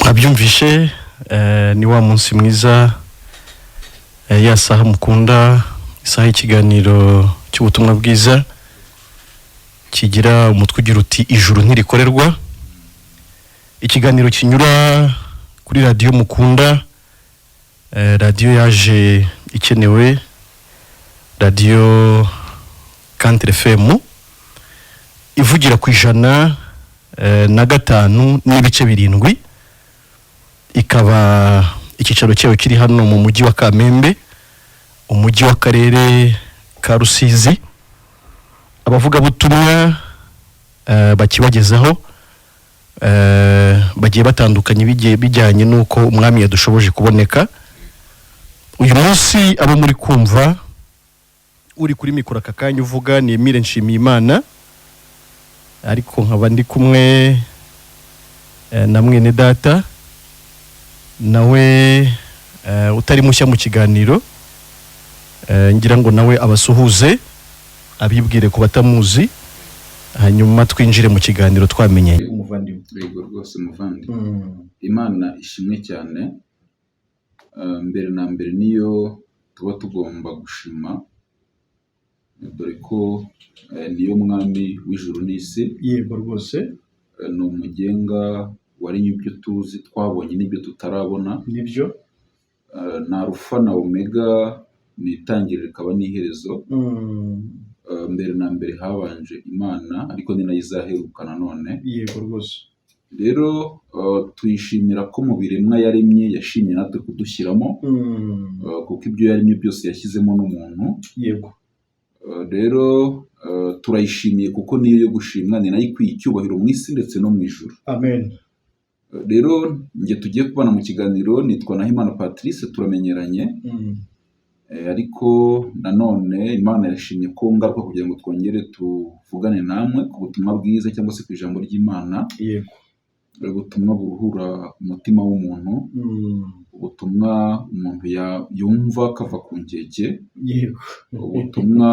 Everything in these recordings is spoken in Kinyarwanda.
mwabyumvishe ni wa munsi mwiza ya saha mukunda, isaha y'ikiganiro cy'ubutumwa bwiza kigira umutwe ugira uti ijuru ntirikorerwa. Ikiganiro kinyura kuri radio mukunda, radio yaje ikenewe, radio Country FM ivugira ku 105 n'ibice 7, ikaba ikicaro cyayo kiri hano mu mujyi wa Kamembe, umujyi wa karere ka Rusizi. Abavuga butumwa bakibagezaho bagiye batandukanye bijyanye nuko umwami yadushoboje kuboneka. Uyu munsi abo muri kumva uri kuri mikoro akakanya uvuga ni Emile Nshimiyimana, ariko nkaba ndi kumwe na mwene data nawe utari mushya mu kiganiro, ngira ngo nawe abasuhuze abibwire ku batamuzi, hanyuma twinjire mu kiganiro twamenye. Umuvandimwe yego rwose muvandimwe, Imana ishimwe cyane. Mbere na mbere niyo tuba tugomba gushima, dore ko niyo mwami w'ijuru n'isi. Yego rwose ni umugenga warinye ibyo tuzi, twabonye n'ibyo tutarabona. Nibyo na Alpha na Omega, ni itangiriro rikaba n'iherezo. Mbere na mbere habanje Imana, ariko ni nayo izaherukana none. Yego rwose rero tuyishimira ko mu biremwa yaremye yashimye natwe kudushyiramo, kuko ibyo yaremye byose yashyizemo n'umuntu. Yego rero turayishimiye kuko niyo yo gushimwa, ni nayo ikwiye icyubahiro mu isi ndetse no mu ijuru. Amen. Rero nge tugiye kubana mu kiganiro, nitwa Nahimana Patrice, turamenyeranye. Ariko nanone Imana yashimye ko ngaruka kugira ngo twongere tuvugane namwe ku butumwa bwiza cyangwa se ku ijambo ry'Imana. Yego ubutumwa buruhura umutima w'umuntu, ubutumwa umuntu yumva akava ku nkeke. Yego ubutumwa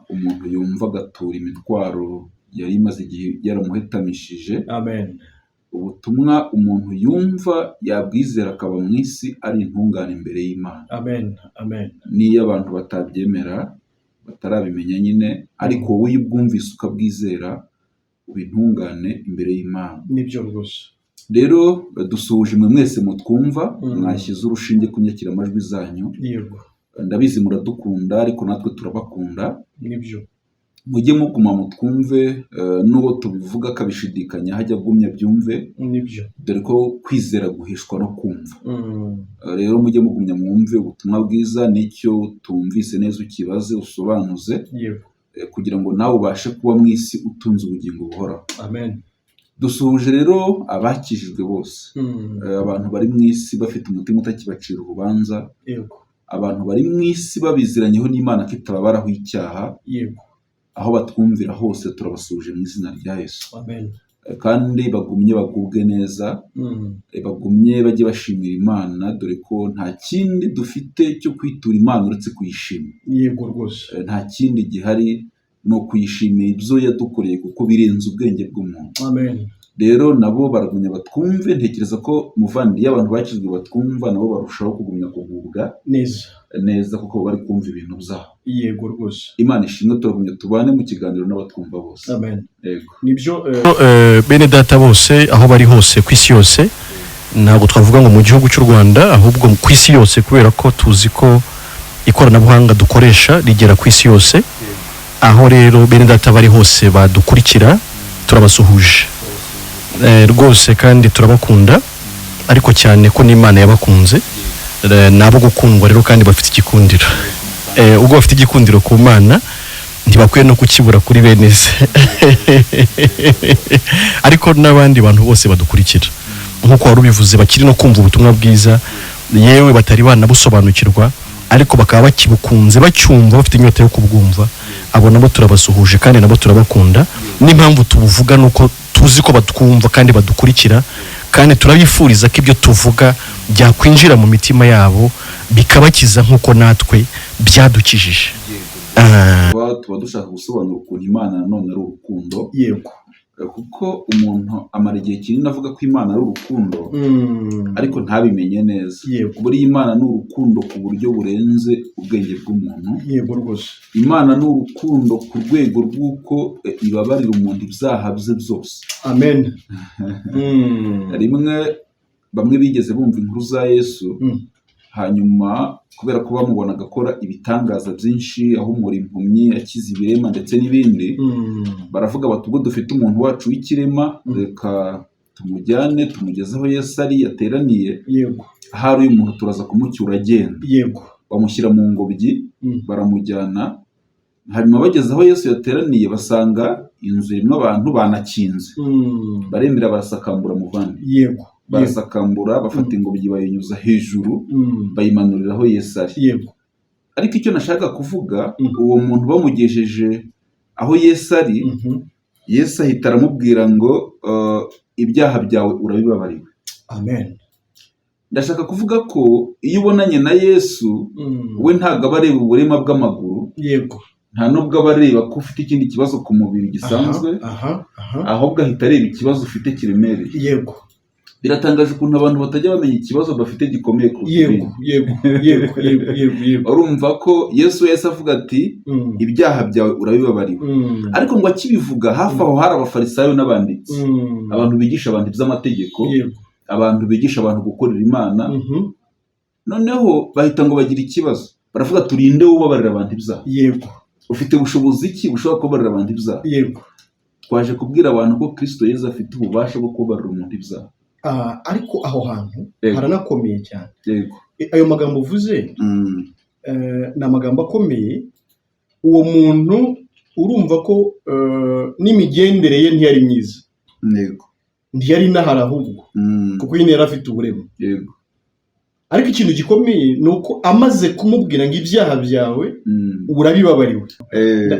umuntu yumva agatura imitwaro yari imaze igihe yaramuhetamishije. Amen. Ubutumwa umuntu yumva yabwizera akaba mu isi ari intungane imbere y'Imana. Amen. Amen. Niyo abantu batabyemera, batarabimenya nyine, ariko wowe iyo ubwumvise ukabwizera uba intungane imbere y'Imana. Nibyo rwose. Rero dusuhuje mwe mwese mutwumva, mwashyize urushinge kunyakira amajwi zanyu. Yego ndabizi muradukunda, ariko natwe turabakunda. Nibyo mujye muguma mutwumve, n'uwo tubivuga akabishidikanya hajya agumya byumve. Nibyo dore ko kwizera guheshwa no kumva. Rero mujye mugumya mwumve ubutumwa bwiza, nicyo tumvise neza ukibaze usobanuze. Yego kugira ngo nawe ubashe kuba mu isi utunze ubugingo buhoraho. Amen. Dusuhuje rero abakijijwe bose, abantu bari mu isi bafite umutima utakibacira urubanza. Yego abantu bari mu isi babiziranyeho n'Imana ko itababaraho icyaha. Yego aho batwumvira hose turabasuhuje mu izina rya Yesu. Amen. Kandi bagumye bagubwe neza, bagumye bajye bashimira Imana, dore ko nta kindi dufite cyo kwitura Imana uretse kuyishima. Yego rwose nta kindi gihari, no kuyishimira ibyo yadukoreye kuko birenze ubwenge bw'umuntu. Amen. Rero nabo baragumya batwumve. Ntekereza ko muvandi y'abantu bakizwe batwumva, nabo barushaho kugumya kugubwa neza kuko bari kumva ibintu byabo. Yego rwose Imana ishimwe, turagumya tubane mu kiganiro n'abatwumva bose. Amen. Yego Nibyo bene data bose aho bari hose ku isi yose, ntabwo twavuga ngo mu gihugu cy'u Rwanda, ahubwo ku isi yose, kubera ko tuzi ko ikoranabuhanga dukoresha rigera ku isi yose. Aho rero bene data bari hose badukurikira, turabasuhuje rwose kandi turabakunda, ariko cyane ko n'Imana yabakunze. Nabo gukundwa rero kandi bafite igikundiro. Ubwo bafite igikundiro ku Mana ntibakwiye no kukibura kuri bene se. Ariko n'abandi bantu bose badukurikira, nk'uko wari ubivuze, bakiri no kumva ubutumwa bwiza, yewe batari banabusobanukirwa, ariko bakaba bakibukunze, bacyumva, bafite inyota yo kubwumva. Abo nabo turabasuhuje kandi nabo turabakunda. N'impamvu tubuvuga nuko tuzi ko batwumva kandi badukurikira, kandi turabifuriza ko ibyo tuvuga byakwinjira mu mitima yabo bikabakiza nk'uko natwe byadukijije. tuba dushaka gusobanura ukuntu Imana nanone ari urukundo. Yego kuko umuntu amara igihe kinini avuga ko Imana ari urukundo ariko ntabimenye neza. Yego. Buriya Imana ni urukundo ku buryo burenze ubwenge bw'umuntu. Yego rwose. Imana ni urukundo ku rwego rw'uko ibabarira umuntu ibyaha bye byose. Amen. Rimwe bamwe bigeze bumva inkuru za Yesu, hanyuma kubera ko bamubonaga akora ibitangaza byinshi, ahumura impumyi, akiza ibirema ndetse n'ibindi, baravuga bati ubwo dufite umuntu wacu w'ikirema, reka tumujyane tumugeze aho Yesu ari yateraniye. Yego. Ahari uyu muntu turaza kumucyura agenda. Yego. Bamushyira mu ngobyi, baramujyana, hanyuma bageze aho Yesu yateraniye basanga inzu irimo abantu banakinze. Baremera barasakambura muvandi. Yego. Barasakambura, bafata ingobyi bayinyuza hejuru, bayimanurira aho Yesu ari. Yego. Ariko icyo nashaka kuvuga, uwo muntu bamugejeje aho Yesu ari, Yesu ahita aramubwira ngo ibyaha byawe urabibabariwe. Amen. Ndashaka kuvuga ko iyo ubonanye na Yesu, we ntabwo aba areba uburema bw'amaguru. Yego. Nta nubwo aba areba ko ufite ikindi kibazo ku mubiri gisanzwe, ahubwo ahita areba ikibazo ufite kiremereye. Yego. Biratangaje ukuntu abantu batajya bamenya ikibazo bafite gikomeye ku Yego. Yego. Yego. Yego. Urumva ko Yesu yahise avuga ati ibyaha byawe urabibabariwe. Ariko ngo akibivuga hafi aho hari abafarisayo n'abanditsi, abantu bigisha abantu iby'amategeko, abantu bigisha abantu gukorera Imana. Noneho bahita ngo bagira ikibazo, baravuga turinde ubabarira abantu ibyaha. Yego. Ufite ubushobozi ki bushobora kubabarira abantu ibyaha? Yego. Twaje kubwira abantu ko Kristo Yesu afite ububasha bwo kubabarira umuntu ibyaha. Ariko aho hantu haranakomeye cyane. Yego. Ayo magambo uvuze ni amagambo akomeye. Uwo muntu urumva ko n'imigendere ye ntiyari myiza. Yego. Ntiyari inahari ahubwo, kuko nyine yari afite uburema. Yego. Ariko ikintu gikomeye ni uko amaze kumubwira ngo ibyaha byawe urabibabariwe.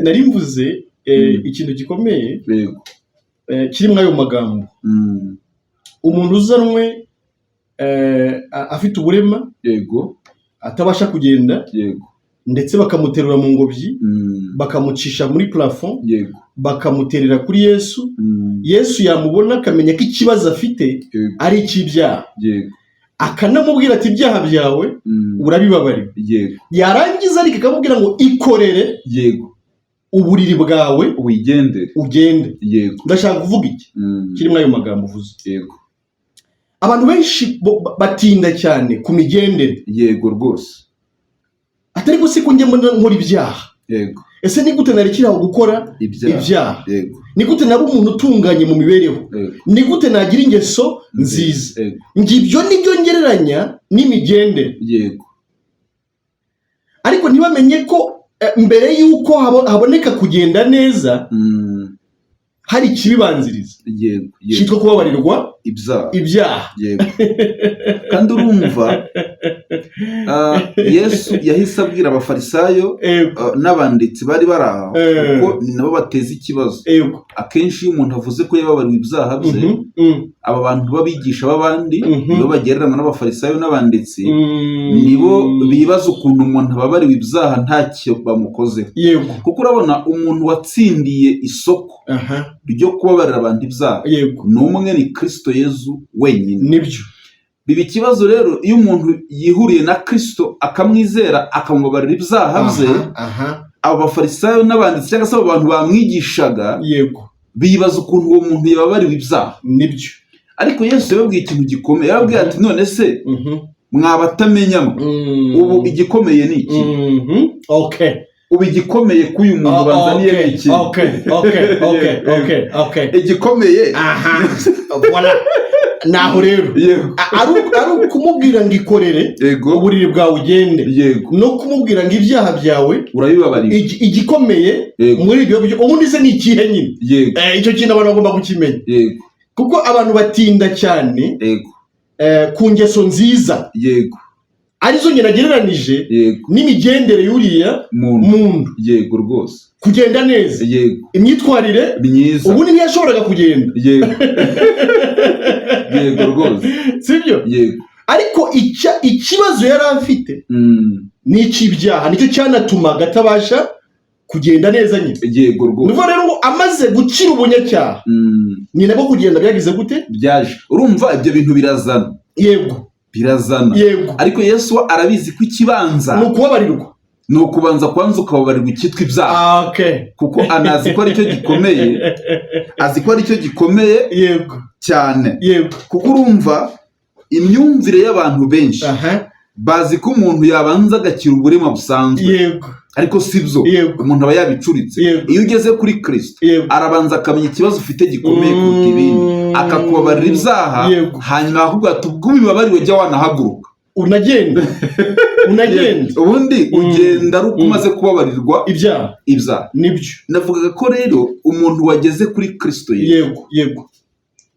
Nari mvuze ikintu gikomeye kiri muri ayo magambo. Umuntu uzanwe afite uburema, yego, atabasha kugenda, yego, ndetse bakamuterura mu ngobyi, bakamucisha muri plafond, yego, bakamuterera kuri Yesu. Yesu yamubona akamenya ko ikibazo afite ari icy'ibyaha, yego, akanamubwira ati ibyaha byawe urabibabariwe. Yego. Yarangiza ariko akamubwira ngo ikorere, yego, uburiri bwawe wigendere, ugende. Yego. Ndashaka kuvuga iki kiri muri ayo magambo uvuze. Yego. Abantu benshi batinda cyane ku migendere. Yego rwose. Atari gusa ko njye nkora ibyaha. Yego. Ese ni gute narekeraho gukora ibyaha? Yego. Ni gute naba umuntu utunganye mu mibereho? Yego. Ni gute nagira ingeso nziza? Yego. Ngibyo nibyo ngereranya n'imigendere. Yego. Ariko ntibamenye ko mbere y'uko haboneka kugenda neza, hari ikibibanziriza. Yego. Cyitwa kubabarirwa ibyaha. Yego. Kandi urumva Yesu yahise abwira abafarisayo n'abanditsi bari bari aho, kuko ni nabo bateza ikibazo. Akenshi iyo umuntu avuze ko yababariwe ibyaha bye, aba bantu babigisha b'abandi nibo bagereranywa n'abafarisayo n'abanditsi, nibo bibaza ukuntu umuntu ababariwe ibyaha ntacyo bamukozeho. Kuko urabona umuntu watsindiye isoko ryo kubabarira abantu ibyaha ni umwe, ni Kristo Yesu wenyine. Nibyo biba ikibazo rero iyo umuntu yihuriye na Kristo akamwizera akamubabarira ibyaha bye. Abo bafarisayo n'abanditsi cyangwa se abo bantu bamwigishaga bibaza ukuntu uwo muntu yababariwe ibyaha. Nibyo. Ariko Yesu yababwiye ikintu gikomeye, yababwiye ati none se mwabatamenyamo, ubu igikomeye ni iki? Ubu igikomeye k'uyu muntu banzaniye ni iki? Igikomeye naho rero ari ukumubwira ngo ikorere, uburiri bwawe ugende, no kumubwira ngo ibyaha byawe urabibabariwe. Igikomeye muri ibyo ubundi se ni ikihe nyine? Icyo kintu abantu bagomba kukimenya, kuko abantu batinda cyane ku ngeso nziza, arizo nyine agereranije n'imigendere y'uriya muntu. Yego rwose. Kugenda neza, imyitwarire myiza, ubundi ntiyashoboraga kugenda. Yego rwose. Sibyo? Ariko ikibazo yari afite ni icy'ibyaha, nicyo cyanatumaga atabasha kugenda neza nyine. Yego rwose. Nuvuga rero ngo amaze gukira ubunyacyaha ni nabo kugenda byagize gute? Byaje. Urumva ibyo bintu birazana. Yego. Birazana. Yego. Ariko Yesu arabizi ko ikibanza ni ukubabarirwa. Ni ukubanza kwanza ukababarirwa icyitwa ibyaha. Okay. Kuko anazi ko aricyo gikomeye. Azi ko aricyo gikomeye. Yego. Cyane. Yego. Kuko urumva imyumvire y'abantu benshi. Bazi ko umuntu yabanza agakira uburema busanzwe. Yego. Ariko sibyo. Umuntu aba yabicuritse. Iyo ugeze kuri Kristo arabanza akamenya ikibazo ufite gikomeye kuruta ibindi, akakubabarira ibyaha, hanyuma akakubwira ati ubwo ubibabariwe jya wanahaguruka unagenda. Ubundi ugenda ari uko umaze kubabarirwa ibyaha. Nibyo navugaga ko rero umuntu wageze kuri Kristo yego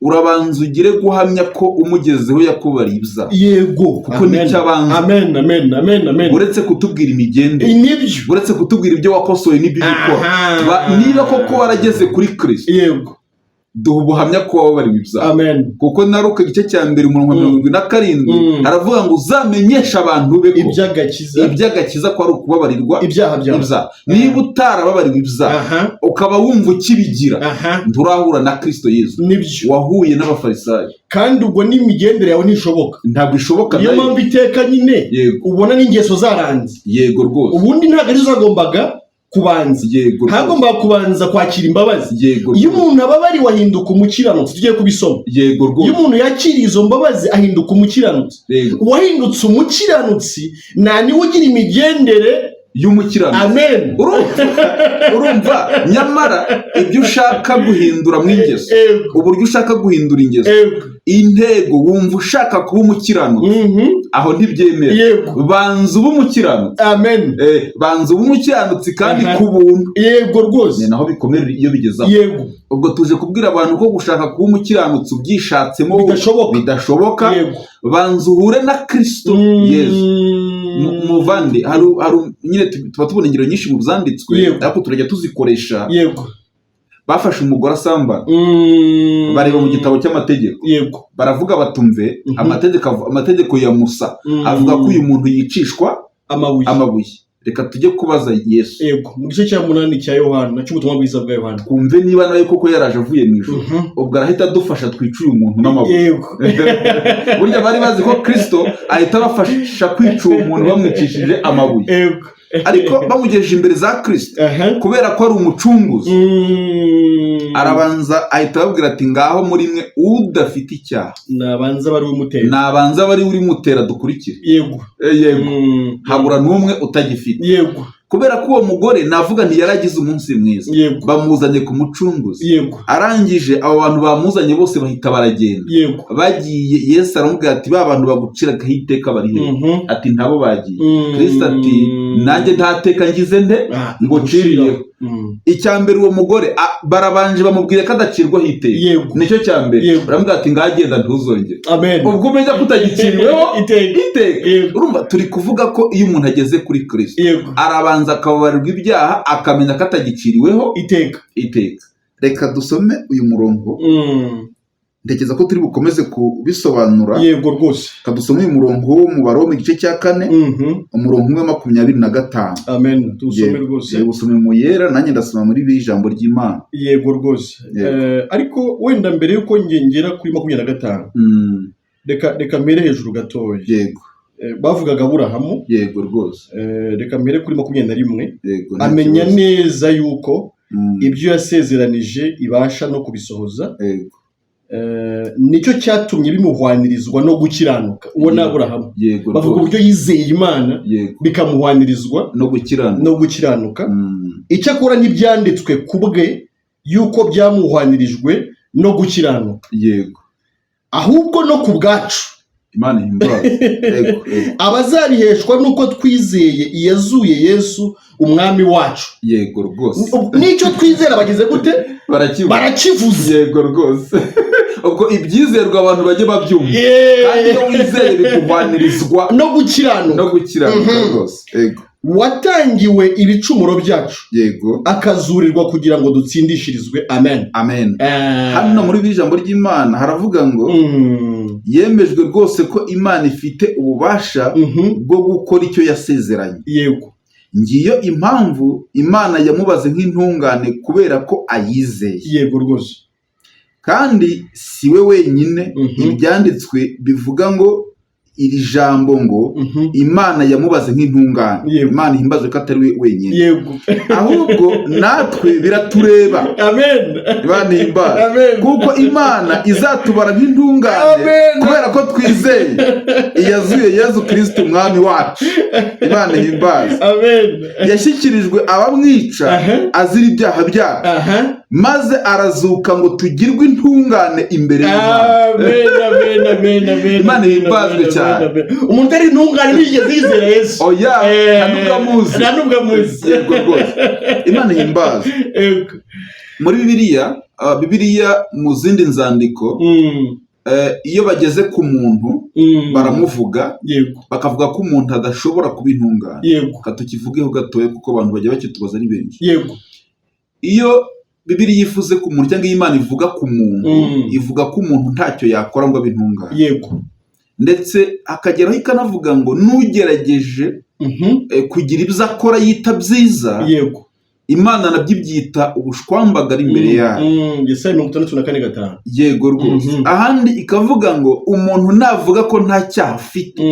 urabanza ugire guhamya ko umugezeho yakubariye ibyaha. Yego. Kuko nicyo abanza. Amen. Uretse kutubwira imigendere, nibyo. Uretse kutubwira ibyo wakosoye n'ibyo ukora, niba koko warageze kuri Kristo, yego, duha ubuhamya ko wababariwe ibyaha. Amen. Kuko na Luka igice cya 1:27 aravuga ngo uzamenyesha abantu be ko iby'agakiza ko ari ukubabarirwa ibyaha byabo. Niba utarababariwe ibyaha ukaba wumva ukibigira, nturahura na Kristo Yesu. Nibyo. Wahuye n'abafarisayo. Kandi ubwo n'imigendere yawe ntishoboka. Ntabwo ishoboka. Niyo mpamvu iteka nyine ubona n'ingeso zaranze. Yego rwose. Ubundi ntabwo ari zagombaga kubanza. Yego. Hagomba kubanza kwakira imbabazi. Yego. Iyo umuntu ababari wahinduka umukiranutsi, tugiye kubisoma. Yego rwose. Iyo umuntu yakiriye izo mbabazi ahinduka umukiranutsi. Uwahindutse umukiranutsi niwe ugira imigendere y'umukiranutsi. Amen. Urumva nyamara ibyo ushaka guhindura mu ingeso, uburyo ushaka guhindura ingeso, intego wumva ushaka kuba umukiranutsi, aho ntibyemera. Banza uba umukiranutsi. Amen. Banza uba umukiranutsi kandi ku buntu. Yego rwose. Ni naho bikomera iyo bigezaho. Yego. Ubwo tuje kubwira abantu ko gushaka kuba umukiranutsi ubyishatsemo bidashoboka. Banza uhure na Kristo Yesu. Muvandi hari nyine tuba tubona ingero nyinshi mu byanditswe, ariko turajya tuzikoresha. Yego. Bafashe umugore asambana, bareba mu gitabo cy'amategeko, baravuga batumve amategeko ya Musa avuga ko uyu muntu yicishwa amabuye. Reka tujye kubaza Yesu. Yego. Mu gice cya 8 cya Yohana, cy'ubutumwa bwiza bwa Yohana, twumve niba nawe koko yaraje avuye mu ijuru. Ubwo arahita adufasha twica uyu muntu n'amabuye. Yego. Burya bari bazi ko Kristo ahita abafasha kwica uwo muntu bamwicishije amabuye. Yego. Ariko bamugejeje imbere za Kristo, kubera ko ari umucunguzi, arabanza ahita ababwira ati ngaho muri mwe udafite icyaha nabanza bari urimutera dukurikire. Yego. Habura n'umwe utagifite. Yego. Kubera ko uwo mugore navuga ntiyaragize umunsi mwiza. Bamuzanye ku mucunguzi. Arangije abo bantu bamuzanye bose bahita baragenda. Bagiye Yesu aramubwira ati ba bantu baguciraga iteka bari he? Ati ntabo bagiye. Kristo ati nanjye ntateka ngize nde ngo ciriyeho. Icyambere uwo mugore barabanje bamubwire ko adacirwaho iteka. Nicyo cyambere. Baramubwira ati ngagenda ntuzongere. Ubwo umenya ko utagiciriweho iteka. Urumva turi kuvuga ko iyo umuntu ageze kuri Kristo arabanza akababarirwa ibyaha, akamenya ko atagiciriweho iteka. Reka dusome uyu murongo. Ndekeza ko turi bukomeze kubisobanura. Yego rwose. Kadusome uyu murongo wo mu Baroma igice cya 4 umurongo 25. Amen. Tusome rwose. Usome mu yera, nanjye ndasoma muri ijambo ry'Imana. Yego rwose. Ariko wenda mbere yuko ngengera kuri 25, reka mbere hejuru gatoya. Yego. Bavugaga Aburahamu. Yego rwose. Reka mbere kuri 21. Yego. Amenya neza yuko ibyo yasezeranije ibasha no kubisohoza. Yego. Nicyo cyatumye bimuhwanirizwa no gukiranuka. Uwo ni Aburahamu. Bavuga uburyo yizeye Imana bikamuhwanirizwa no gukiranuka. Icyakora ntibyanditswe ku bwe yuko byamuhwanirijwe no gukiranuka. Yego. Ahubwo no ku bwacu. Imana ihimbaze. Abazabiheshwa nuko twizeye iyazuye Yesu umwami wacu. Yego rwose. Nicyo twizera bagize gute? Barakivuze. Yego rwose. Ubwo ibyizerwa abantu bajye babyumva. Kandi iyo wizeye bikuhwanirizwa no gukiranuka rwose. Yego. Watangiwe ibicumuro byacu. Yego. Akazurirwa kugira ngo dutsindishirizwe. Amen. Hano muri ijambo ry'Imana haravuga ngo yemejwe rwose ko Imana ifite ububasha bwo gukora icyo yasezeranye. Yego. ngiyo impamvu Imana yamubaze nk'intungane kubera ko ayizeye. Yego rwose. Kandi si we wenyine, ibyanditswe bivuga ngo iri jambo ngo Imana yamubaze nk'intungane. Imana ihimbaze ko atari we wenyine. Yego. Ahubwo natwe biratureba. Amen. Imana ihimbaze. Kuko Imana izatubara nk'intungane kubera ko twizeye iyazuye Yezu Kristo umwami wacu. Imana ihimbaze. Amen. Yashyikirijwe abamwica azira ibyaha byabo, maze arazuka ngo tugirwe intungane imbere y'Imana. Amen, amen, amen, amen. Imana ihimbazwe cyane. Umuntu ari intungane nigeze yizera Yesu. Oya, ntanubwo amuzi. Yego rwose. Imana ihimbazwe. Muri Bibiliya mu zindi nzandiko, iyo bageze ku muntu baramuvuga, bakavuga ko umuntu adashobora kuba intungane. Katukivugeho gatoya kuko abantu bajya bakitubaza ari benshi. Iyo Bibiliya ivuze ku muntu cyangwa Imana ivuga ku muntu, ivuga ko umuntu ntacyo yakora ngo abe intungane. Ndetse akageraho ikanavuga ngo n'ugerageje kugira ibyo akora yita byiza, Imana nabyo ibyita ubushwambagara imbere yayo. Yesaya 64:5. Yego rwose. Ahandi ikavuga ngo umuntu navuga ko nta cyaha afite,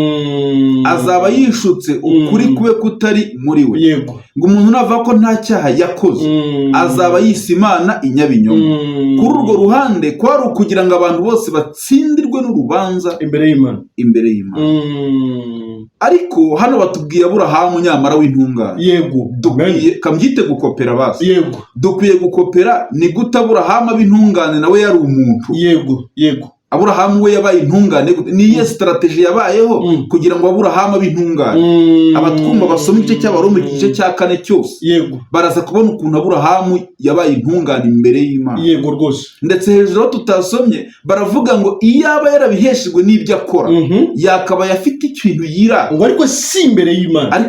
azaba yishutse ukuri kube kutari muri we. Ngo umuntu navuga ko nta cyaha yakoze, azaba yise Imana inyabinyoma. Kuri urwo ruhande kwari ukugira ngo abantu bose batsindirwe n'urubanza imbere y'Imana. Ariko hano batubwiye Aburahamu nyamara w'intungane. Dukwiye kambyite gukopera basi. Dukwiye gukopera ni gute Aburahamu ab'intungane nawe yari umuntu. Aburahamu we yabaye intungane, niye strategy yabayeho kugira ngo Aburahamu ab'intungane. Abatwumva basoma igice cy'Abaroma igice cya 4 cyose, baraza kubona ukuntu Aburahamu yabaye intungane imbere y'Imana. Ndetse hejuru aho tutasomye baravuga ngo iyaba yarabiheshejwe n'ibyo akora, yakaba yafite ikintu yira ngo ariko si imbere y'Imana.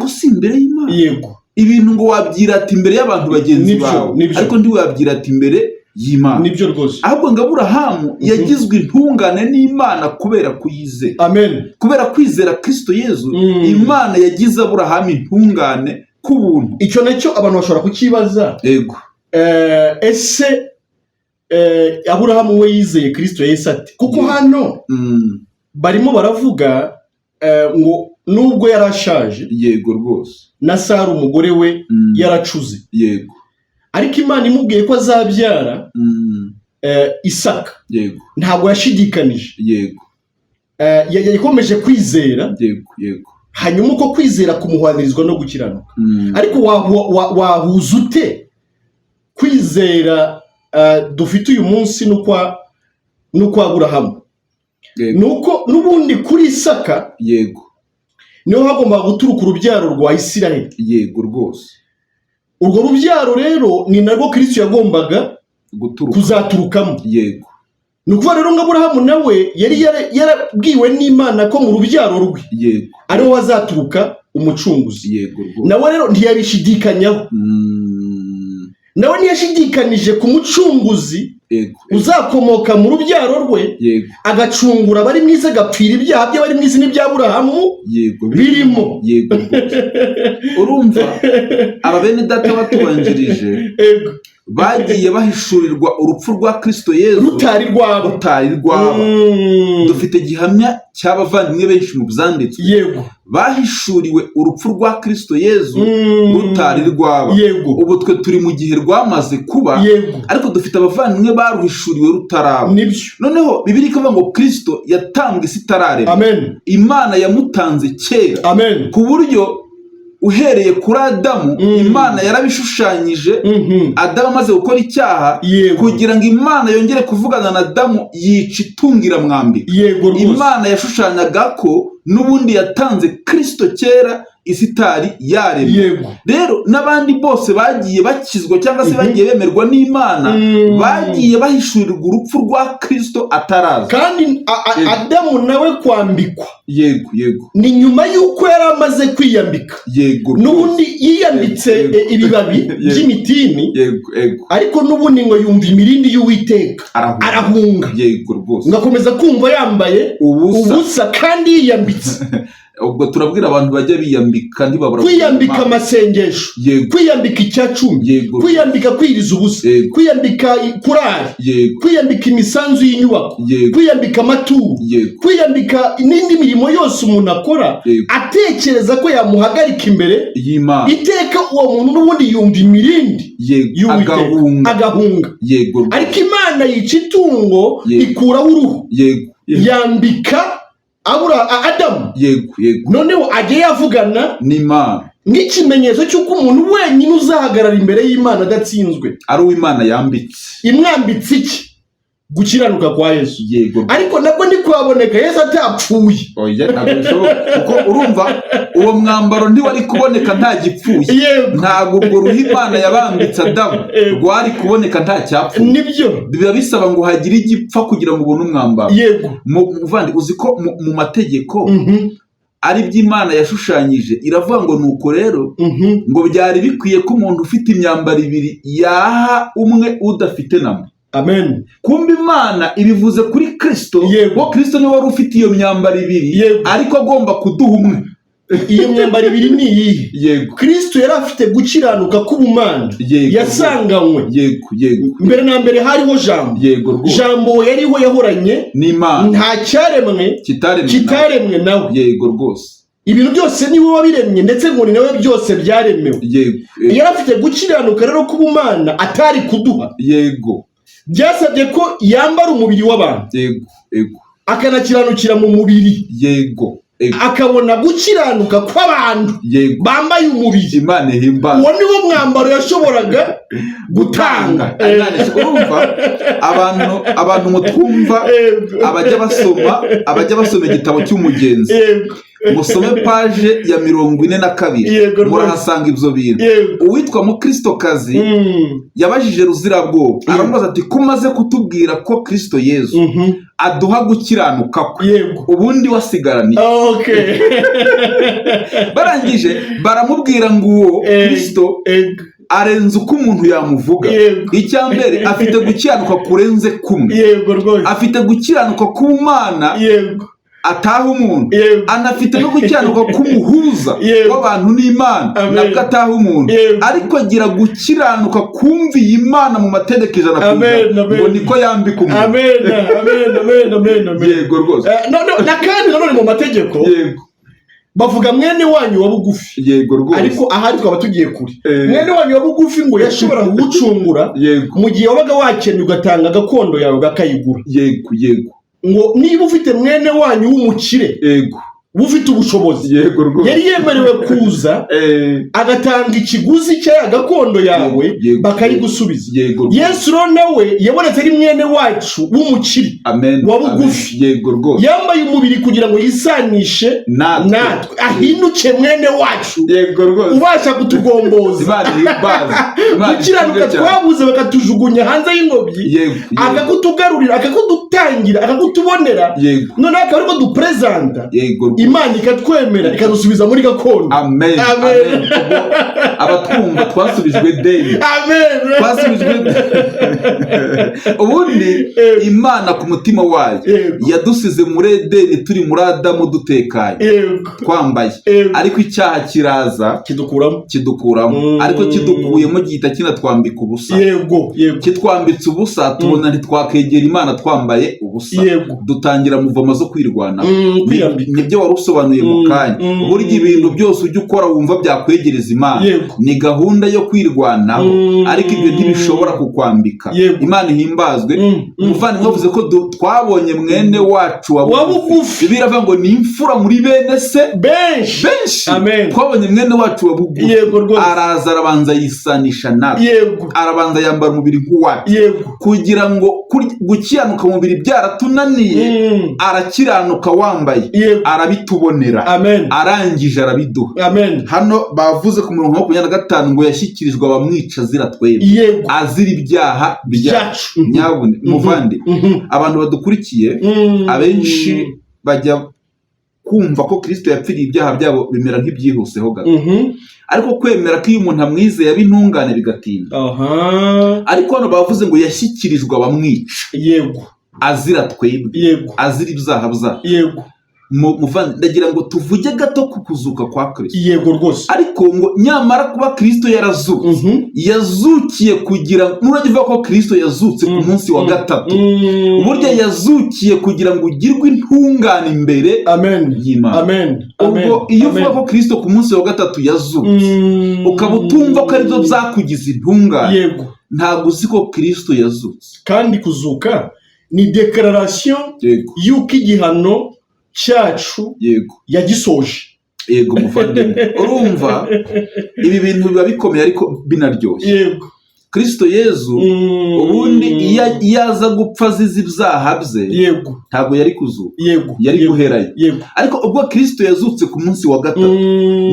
Ibintu ngo wabyirata imbere y'abantu bagenzi bawe, ariko ndi wabyirata imbere y'Imana. Nibyo rwose. Ahubwo ngo Aburahamu yagizwe intungane n'Imana kubera kuyizera. Kubera kwizera Kristo Yezu, Imana yagize Aburahamu intungane ku buntu. Icyo nacyo abantu bashobora kukibaza. Ese Aburahamu we yizeye Kristo Yesu ati? Kuko hano barimo baravuga ngo nubwo yarashaje, rwose, na Sara umugore we yaracuze, ariko Imana imubwiye ko azabyara Isaka, ntabwo yashidikanije, yakomeje kwizera, hanyuma uko kwizera kumuhwanirizwa no gukiranuka. Ariko wahuza ute kwizera dufite uyu munsi n'ukwa Aburahamu? Nuko n'ubundi kuri Isaka niho hagomba guturuka urubyaro rwa Isiraheli. Rwose. Urwo rubyaro rero ni narwo Kristo yagombaga kuzaturukamo. Ni ukuvuga rero ngo Aburahamu nawe yari yarabwiwe n'Imana ko mu rubyaro rwe ariho hazaturuka umucunguzi. Nawe rero ntiyabishidikanyaho. Nawe ntiyashidikanije ku mucunguzi uzakomoka mu rubyaro rwe, agacungura abari mu isi, agapfira ibyaha by'abari mu isi n'ibya Aburahamu birimo. Urumva aba bene data batubanjirije bagiye bahishurirwa urupfu rwa Kristo Yezu rutari rwabo. Dufite gihamya cy'abavandimwe benshi mu byanditswe bahishuriwe urupfu rwa Kristo Yezu rutari rwabo. Ubu twe turi mu gihe rwamaze kuba, ariko dufite abavandimwe baruhishuriwe rutaraba. Noneho Bibiliya ikavuga ngo Kristo yatambwe isi itararema. Imana yamutanze kera, ku buryo uhereye kuri Adamu Imana yarabishushanyije. Adamu amaze gukora icyaha, kugira ngo Imana yongere kuvugana na Adamu yica itungira mwambika. Imana yashushanyaga ko n'ubundi yatanze Kristo kera isi itari yaremwe. Rero n'abandi bose bagiye bakizwa cyangwa se bagiye bemerwa n'Imana, bagiye bahishurirwa urupfu rwa Kristo ataraza. Kandi Adamu nawe kwambikwa ni nyuma y'uko yari amaze kwiyambika. N'ubundi yiyambitse ibibabi by'imitini, ariko n'ubundi ngo yumva imirindi y'Uwiteka arahunga, ngakomeza kumva yambaye ubusa kandi yiyambitse. ubwo turabwira abantu bajya biyambika ntibabura kwiyambika amasengesho, kwiyambika icyacumi, kwiyambika kwiriza ubusa, kwiyambika kurari, kwiyambika imisanzu y'inyubako, kwiyambika amaturo, kwiyambika n'indi mirimo yose umuntu akora atekereza ko yamuhagarika imbere y'Imana. Iteka uwo muntu n'ubundi yumva imirindi agahunga. Ariko Imana yica itungo ikuraho uruhu, yambika Adamu. Noneho agiye yavugana n'Imana nk'ikimenyetso cy'uko umuntu wenyine uzahagarara imbere y'Imana adatsinzwe ari uw'Imana yambitse. Imwambitse iki? Gukiranuka kwa Yesu. Ariko nabwo ntikwaboneka Yesu atapfuye. Ntabwo bishoboka kuko urumva uwo mwambaro ntiwari kuboneka nta gipfuye. Ntabwo ubwo ruhu Imana yabambitse Adamu rwari kuboneka nta cyapfuye. Nibyo biba bisaba ngo hagire igipfa kugira ngo ubone umwambaro. Muvandi uzi ko mu mategeko ari by'Imana yashushanyije iravuga ngo nuko rero ngo byari bikwiye ko umuntu ufite imyambaro ibiri yaha umwe udafite namwe. Amen. Kumbe Imana ibivuze kuri Kristo, ngo Kristo niwe wari ufite iyo myambaro ibiri ariko agomba kuduha umwe. Iyo myambaro ibiri ni iyihe? Kristo yari afite gukiranuka k'ubumana yasanganywe. Mbere na mbere hariho Jambo. Jambo yariho yahoranye n'Imana, nta cyaremwe kitaremwe nawe. Ibintu byose niwe wabiremye ndetse ngo ni nawe byose byaremewe. Yari afite gukiranuka rero k'ubumana atari kuduha. Byasabye ko yambara umubiri w'abantu, akanakiranukira mu mubiri, akabona gukiranuka kw'abantu bambaye umubiri. Imana ihimbaza. Uwo niwo mwambaro yashoboraga gutanga. Urumva abantu mutwumva abajya basoma igitabo cy'umugenzi, musome paje ya 42 murahasanga ibyo bintu. Uwitwa Mukristokazi yabajije Ruzirabwoba aramubaza ati kumaze kutubwira ko Kristo Yesu aduha gukiranuka kwe ubundi wasigaraniye. Barangije baramubwira ngo uwo Kristo arenze uko umuntu yamuvuga. Icyambere afite gukiranuka kurenze kumwe, afite gukiranuka k'Imana ataha umuntu, anafite no gukiranuka k'umuhuza w'abantu n'Imana nabwo ataha umuntu, ariko agira gukiranuka kumviye Imana mu mategeko 100% ngo niko yambika umuntu. Yego rwose. Kandi nanone mu mategeko bavuga mwene wanyu wa bugufi. Ariko ahari twaba tugiye kure. Mwene wanyu wa bugufi ngo yashobora kugucungura mu gihe wabaga wakennye ugatanga gakondo yawe bakayigura. Ngo niba ufite mwene wanyu w'umukire ufite ubushobozi, yari yemerewe kuza agatanga ikiguzi cya gakondo yawe bakayigusubiza. Yesu nawe yabonetse ari mwene wacu w'umukire wa bugufi, yambaye umubiri kugira ngo yisanishe natwe, ahinduke mwene wacu ubasha kutugomboza. Gukiranuka twabuze bakatujugunya hanze y'ingobyi, akakutugarurira, akakudutangira, akakutubonera, none akaba ariko dupresenta Imana ikatwemera ikadusubiza muri gakondo. Amen. Abatwumva twasubijwe deni. Ubundi Imana ku mutima wayo yadusize muri Edeni turi muri Adamu dutekanye twambaye, ariko icyaha kiraza kidukuramo, ariko kidukuyemo gihita kinatwambika ubusa. Kitwambitse ubusa tubona ntitwakegera Imana twambaye ubusa, dutangira muvoma zo kwirwanaho. Nibyo wari usobanuye mu kanya. Burya ibintu byose ujya ukora wumva byakwegereza Imana ni gahunda yo kwirwanaho, ariko ibyo ntibishobora kukwambika. Imana ihimbazwe. Umuvandimwe wavuze ko twabonye mwene wacu wa bugufi. Biravuga ngo ni imfura muri bene se benshi. Twabonye mwene wacu wa bugufi, araza arabanza yisanisha natwe, arabanza yambara umubiri nk'uwacu kugira ngo gukiranuka mu mubiri byaratunaniye, arakiranuka wambaye arabitubonera, arangije arabiduha. Hano bavuze ku 25 ngo yashyikirijwe abamwica azira twebwe, azira ibyaha byacu. Nyabune muvandi, abantu badukurikiye abenshi bajya kumva ko Kristo yapfiriye ibyaha byabo bimera nk'ibyihuseho gato, ariko kwemera ko iyo umuntu amwizeye ab'intungane bigatinda. Ariko hano bavuze ngo yashyikirijwe abamwica azira twebwe, azira ibyaha byacu. ndagira ngo tuvuge gato ku kuzuka kwa Kristo. Yego rwose. Ariko ngo nyamara kuba Kristo yarazutse, yazukiye kugira nuragivuga ko Kristo yazutse ku munsi wa gatatu, burya yazukiye kugira ngo ugirwe intungane imbere y'Imana. Ubwo iyo uvuga ko Kristo ku munsi wa gatatu yazutse, ukaba utumva ko aribyo byakugize intungane, ntabwo uzi ko Kristo yazutse. Kandi kuzuka ni declaration y'uko igihano cyacu yagisoje. Yego muvandimwe, urumva ibi bintu biba bikomeye ariko binaryoshye. Yego. Kristo Yezu ubundi iyo aza gupfa azize ibyaha bye, ntabwo yari kuzuka, yari guherayo. Ariko ubwo Kristo yazutse ku munsi wa gatatu,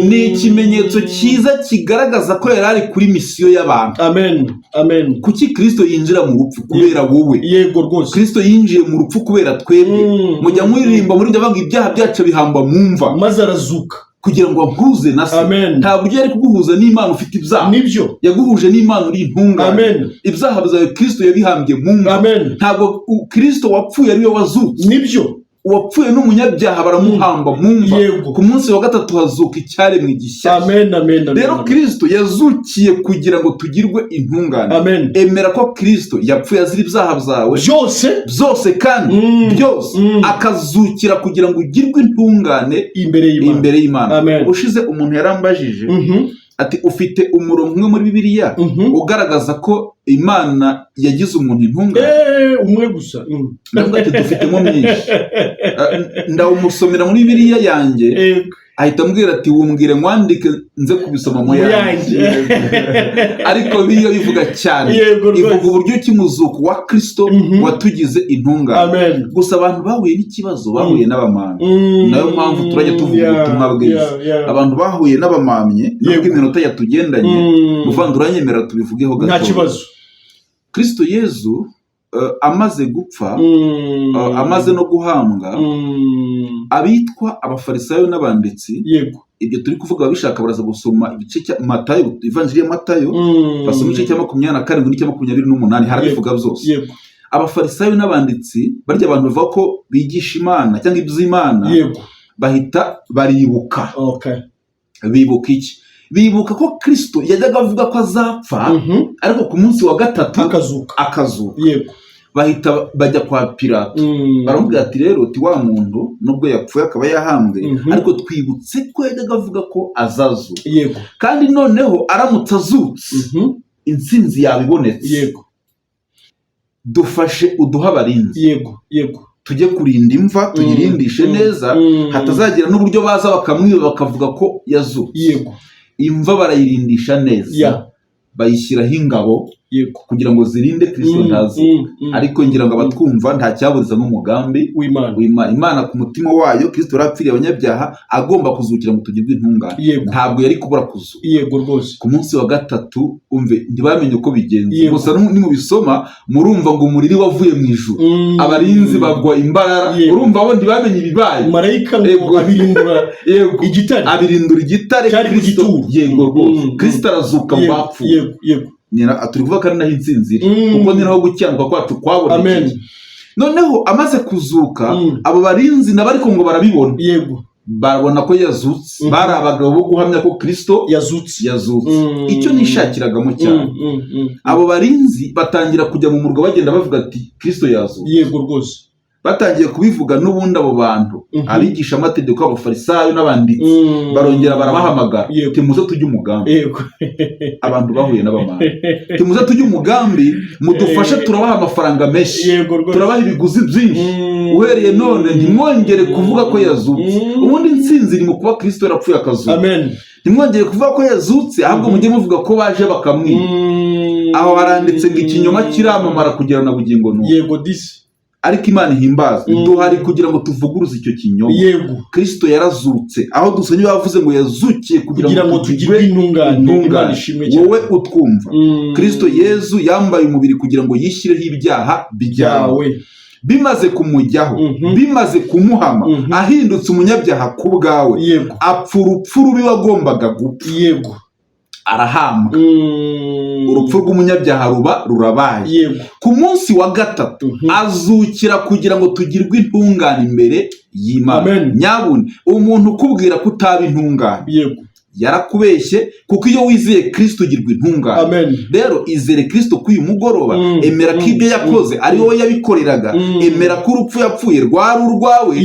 ni ikimenyetso cyiza kigaragaza ko yari ari kuri misiyo y'abantu. Amen. Kuki Kristo yinjira mu rupfu? Kubera wowe. Yego rwose. Kristo yinjiye mu rupfu kubera twebwe. Mujya muririmba muri ndavuga ibyaha byacu bihamba mu mva, maze arazuka kugira ngo ampuze na se. Nta buryo yari kuguhuza n'Imana ufite ibyaha, nibyo yaguhuje n'Imana uri intungane. Ibyaha byawe Kristo yabihambye mu mva. Ntabwo Kristo wapfuye ari we wazutse, nibyo uwapfuye n'umunyabyaha baramuhamba mu mva. Ku munsi wa gatatu hazuka icyaremwe gishya. Rero Kristo yazukiye kugira ngo tugirwe intungane. Emera ko Kristo yapfuye azira ibyaha byawe byose kandi byose, akazukira kugira ngo ugirwe intungane imbere y'Imana. Ubushize umuntu yarambajije ati ufite umurongo umwe muri Bibiliya ugaragaza ko Imana yagize umuntu intungane? Umwe gusa. Ndavuga ati dufitemo myinshi. Ndawumusomera muri Bibiliya yanjye, ahita ambwira ati wumbwire mwandike nze kubisoma mu yanjye. Ariko biyo bivuga cyane, ivuga uburyo kimuzuko wa Kristo watugize intungane. Gusa abantu bahuye n'ikibazo, bahuye n'abamamyi. Nayo mpamvu turajya tuvuga ubutumwa bwiza. Abantu bahuye n'abamamyi, nubwo iminota yatugendanye, muvandura nyemera tubivugeho gato. Nta kibazo. Kristo Yezu amaze gupfa, amaze no guhambwa, abitwa abafarisayo n'abanditsi, ibyo turi kuvuga babishaka baraza gusoma igice cya Matayo, Evanjiri ya Matayo, basoma igice cya 27 n'icya 28, harabivuga byose. Abafarisayo n'abanditsi barya abantu bavuga ko bigisha Imana cyangwa iby'Imana, bahita baribuka. Bibuka iki? Bibuka ko Kristo yajyaga avuga ko azapfa, ariko ku munsi wa gatatu akazuka. Bahita bajya kwa Pilato, baramubwira ati rero wa muntu nubwo yapfuye akaba yahambwe, ariko twibutse ko yajyaga avuga ko azazuka. Kandi noneho aramutse azutse, intsinzi yabibonetse. Dufashe uduha abarinzi, tujye kurinda imva, tuyirindishe neza, hatazagira n'uburyo baza bakamwiba bakavuga ko yazutse. Imva barayirindisha neza, bayishyiraho ingabo kugira ngo zirinde Kristo ntazo. Ariko ngira ngo abatwumva nta cyaburiza n'umugambi w'Imana. Imana ku mutima wayo Kristo yarapfiriye abanyabyaha, agomba kuzukira ngo tugirwe intungane. Ntabwo yari kubura kuzuka. Ku munsi wa gatatu umve ntibamenye uko bigenze. Gusa nimubisoma murumva ngo umuriri wavuye mu ijuru, abarinzi bagwa imbarara. Urumva bo ntibamenye ibibaye. Marayika ngo abirindura igitare, abirindura igitare Kristo. Yego rwose. Kristo arazuka mu bapfuye. Turi kuvuga kandi naho intsinzi iri, kuko ni naho gukiranuka kwacu kwabonekeye. Noneho amaze kuzuka, abo barinzi nabo ariko ngo barabibona, barabona ko yazutse. Bari abagabo bo guhamya ko Kristo yazutse. Icyo nishakiragamo cyane, abo barinzi batangira kujya mu murwa bagenda bavuga ati Kristo yazutse. Batangiye kubivuga n'ubundi abo bantu, abigisha amategeko, abafarisayo n'abanditsi, barongera barabahamagara, timuze tujye umugambi. Abantu bahuye n'abamana, timuze tujye umugambi, mudufashe, turabaha amafaranga menshi, turabaha ibiguzi byinshi. Uhereye none ntimwongere kuvuga ko yazutse. Ubundi intsinzi iri mu kuba Kristo yarapfuye akazuka. Ntimwongere kuvuga ko yazutse, ahubwo mujye muvuga ko baje bakamwiba. Aho haranditse ngo ikinyoma kiramamara kugera na bugingo n'ubu. Ariko Imana ihimbazwe, duhari kugira ngo tuvuguruze icyo kinyoma. Kristo yarazutse, aho dusanye bavuze ngo yazukiye kugira ngo tugirwe intungane. Wowe utwumva, Kristo Yezu yambaye umubiri kugira ngo yishyireho ibyaha byawe. Bimaze kumujyaho, bimaze kumuhama, ahindutse umunyabyaha ku bwawe, apfa urupfu rubi wagombaga gupfa. arahambwa. Urupfu rw'umunyabyaha rurabaye. Ku munsi wa gatatu azukira kugira ngo tugirwe intungane imbere y'Imana. Nyabune umuntu ukubwira ko utaba intungane yarakubeshye, kuko iyo wizeye Kristo ugirwa intungane. Rero izere Kristo ko uyu mugoroba, emera ko ibyo yakoze ari wowe yabikoreraga, emera ko urupfu yapfuye rwari urwawe,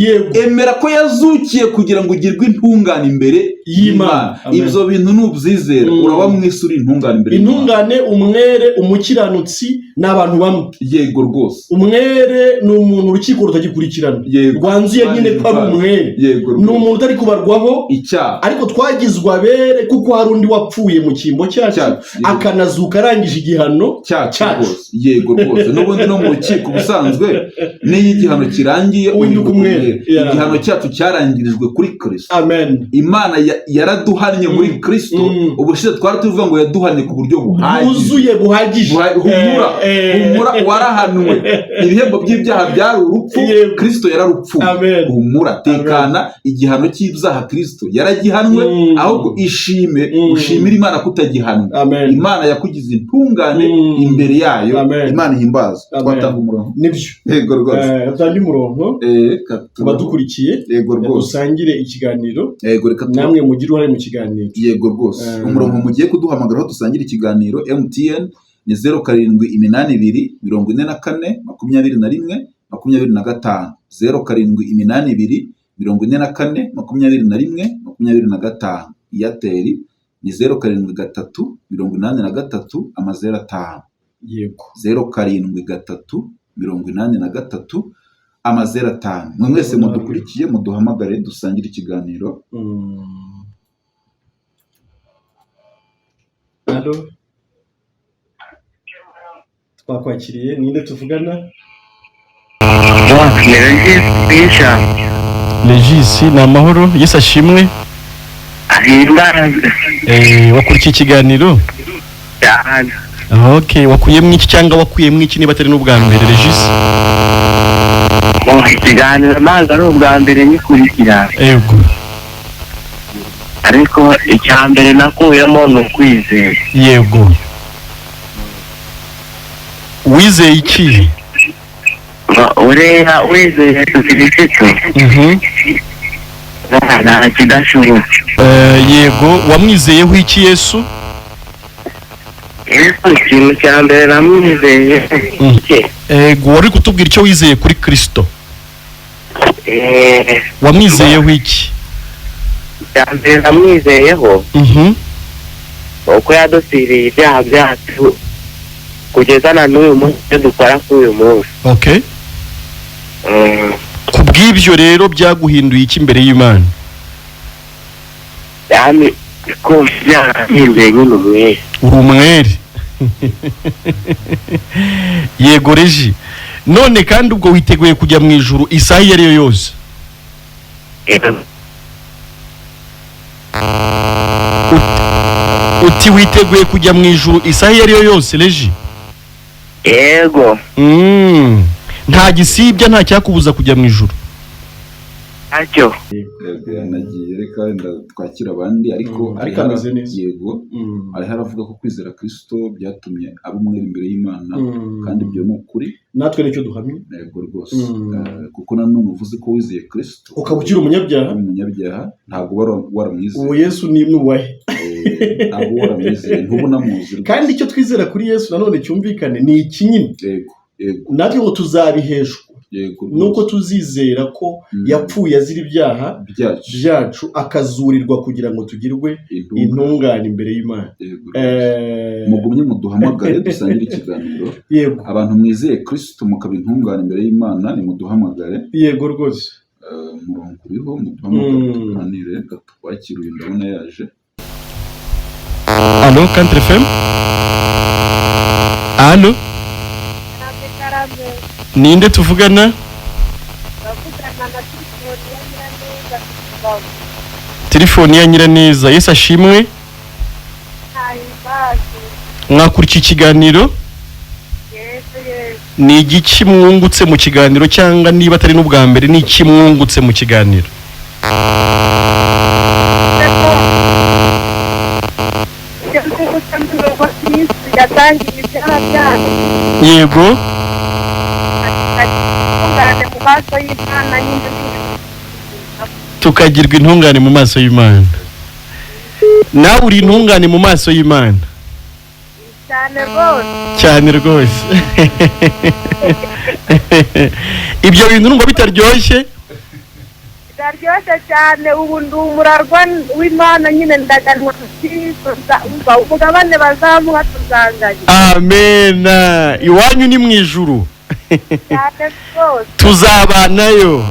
emera ko yazukiye kugira ngo ugirwe intungane imbere y'Imana. Ibyo bintu nubyizera uraba mwisi uri intungane imbere y'Imana. Intungane, umwere, umukiranutsi n'abantu bamwe. Yego rwose. Umwere ni umuntu urukiko rutagikurikirana, rwanzuye nyine ko ari umwere. Ni umuntu utari kubarwaho icyaha, ariko twagizwe abere kuko hari undi wapfuye mu cyimbo cyacu akanazuka arangije igihano cyacu. Yego rwose. N'ubundi no mu rukiko ubusanzwe n'iyo igihano kirangiye uhinduka umwere. Igihano cyacu cyarangirijwe kuri Kristo. Imana yaraduhannye muri Kristo. Ubushize twari tuvuga ngo yaduhannye ku buryo buhagije. Humura warahanwe. Ibihembo by'ibyaha byari urupfu, Kristo yararupfuye. Humura tekana, igihano cy'ibyaha Kristo yaragihanwe, ahubwo ushimira Imana kutagihanwe. Imana yakugize intungane imbere yayo. Imana ihimbaza. Twatanga umurongo. Nibyo. Yego rwose. Atanga umurongo. Badukurikiye. Yego rwose. Dusangire ikiganiro. Yego reka namwe mugire uruhare mu kiganiro. Yego rwose. Umurongo mugiye kuduhamagaraho dusangira ikiganiro MTN ni 0782 44 21 25. 0782 44 21 25. Airtel ni 07 83 5. Yego. 07 83 5. Mwe mwese mudukurikiye muduhamagare dusangira ikiganiro. Allo. Twakwakiriye, ninde tuvugana? Regis, ni amahoro. Yesu ashimwe. Wakurikiye ikiganiro? Okay, wakuyemo iki cyangwa wakuyemo iki niba atari n'ubwa mbere Regis? Ikiganiro ntabwo ari ubwa mbere nyikurikira. Yego. Ariko icya mbere nakuyemo ni ukwizera. Yego. Wizeye iki? Uriya wizeye Yesu Kristo. Nta kidashoboka. Yego, wamwizeyeho iki Yesu? Yesu ikintu cya mbere namwizeye. Wari kutubwira icyo wizeye kuri Kristo? Wamwizeyeho iki? Icya mbere namwizeyeho uko yadupfiriye ibyaha byacu kugeza na n'uyu munsi dukora kuri uyu munsi. Okay. Kubw'ibyo rero byaguhinduye iki imbere y'Imana? Yani ko byahinduye nyine umwere. Uri umwere. Yego Regi. None kandi ubwo witeguye kujya mu ijuru isaha iyo ari yo yose? Uti witeguye kujya mu ijuru isaha iyo ari yo yose Regi? Yego. Nta gisibya, nta cyakubuza kujya mu ijuru? Ntacyo. Nagiye reka twakira abandi ariko ameze neza. Yego. Ari haravuga ko kwizera Kristo byatumye aba umwere imbere y'Imana, kandi ibyo ni ukuri. Natwe nicyo duhamye. Yego rwose. Kuko nanone uvuze ko wizeye Kristo ukaba ukiri umunyabyaha, ntabwo waramwizeye. Uwo Yesu ni nuwahe? Ntabwo waramwizeye, ntubunamuzi. Kandi icyo twizera kuri Yesu nanone cyumvikane ni ikinyine. Yego. Natwe ngo tuzabiheshwa nuko tuzizera ko yapfuye azira ibyaha byacu akazurirwa kugira ngo tugirwe intungane imbere y'Imana. Mugumye muduhamagare dusangire ikiganiro. Yego. Abantu mwizeye Kristo mukaba intungane imbere y'Imana ni muduhamagare. Yego rwose. Umurongo uriho muduhamagare tuganire, twakira uyu ndabona yaje. Allo, Country FM? Allo? Ninde tuvugana? Telefoni ya Nyiraneza. Yesu ashimwe. Mwakurikiye ikiganiro? Ni igiki mwungutse mu kiganiro, cyangwa niba atari n'ubwa mbere ni iki mwungutse mu kiganiro? twihangira ibyaha byacu yego intungane mu maso y'Imana nyine tukagirwa intungane mu maso y'Imana. Nawe uri intungane mu maso y'Imana cyane rwose. cyane rwose. Ibyo bintu ngo bitaryoshye Biraryoshye cyane, ubu ndi umurarwa w'Imana nyine ndaganwa umugabane bazamuha tuzanganye. amena. Iwanyu ni mu ijuru cyane rwose. tuzabanayo.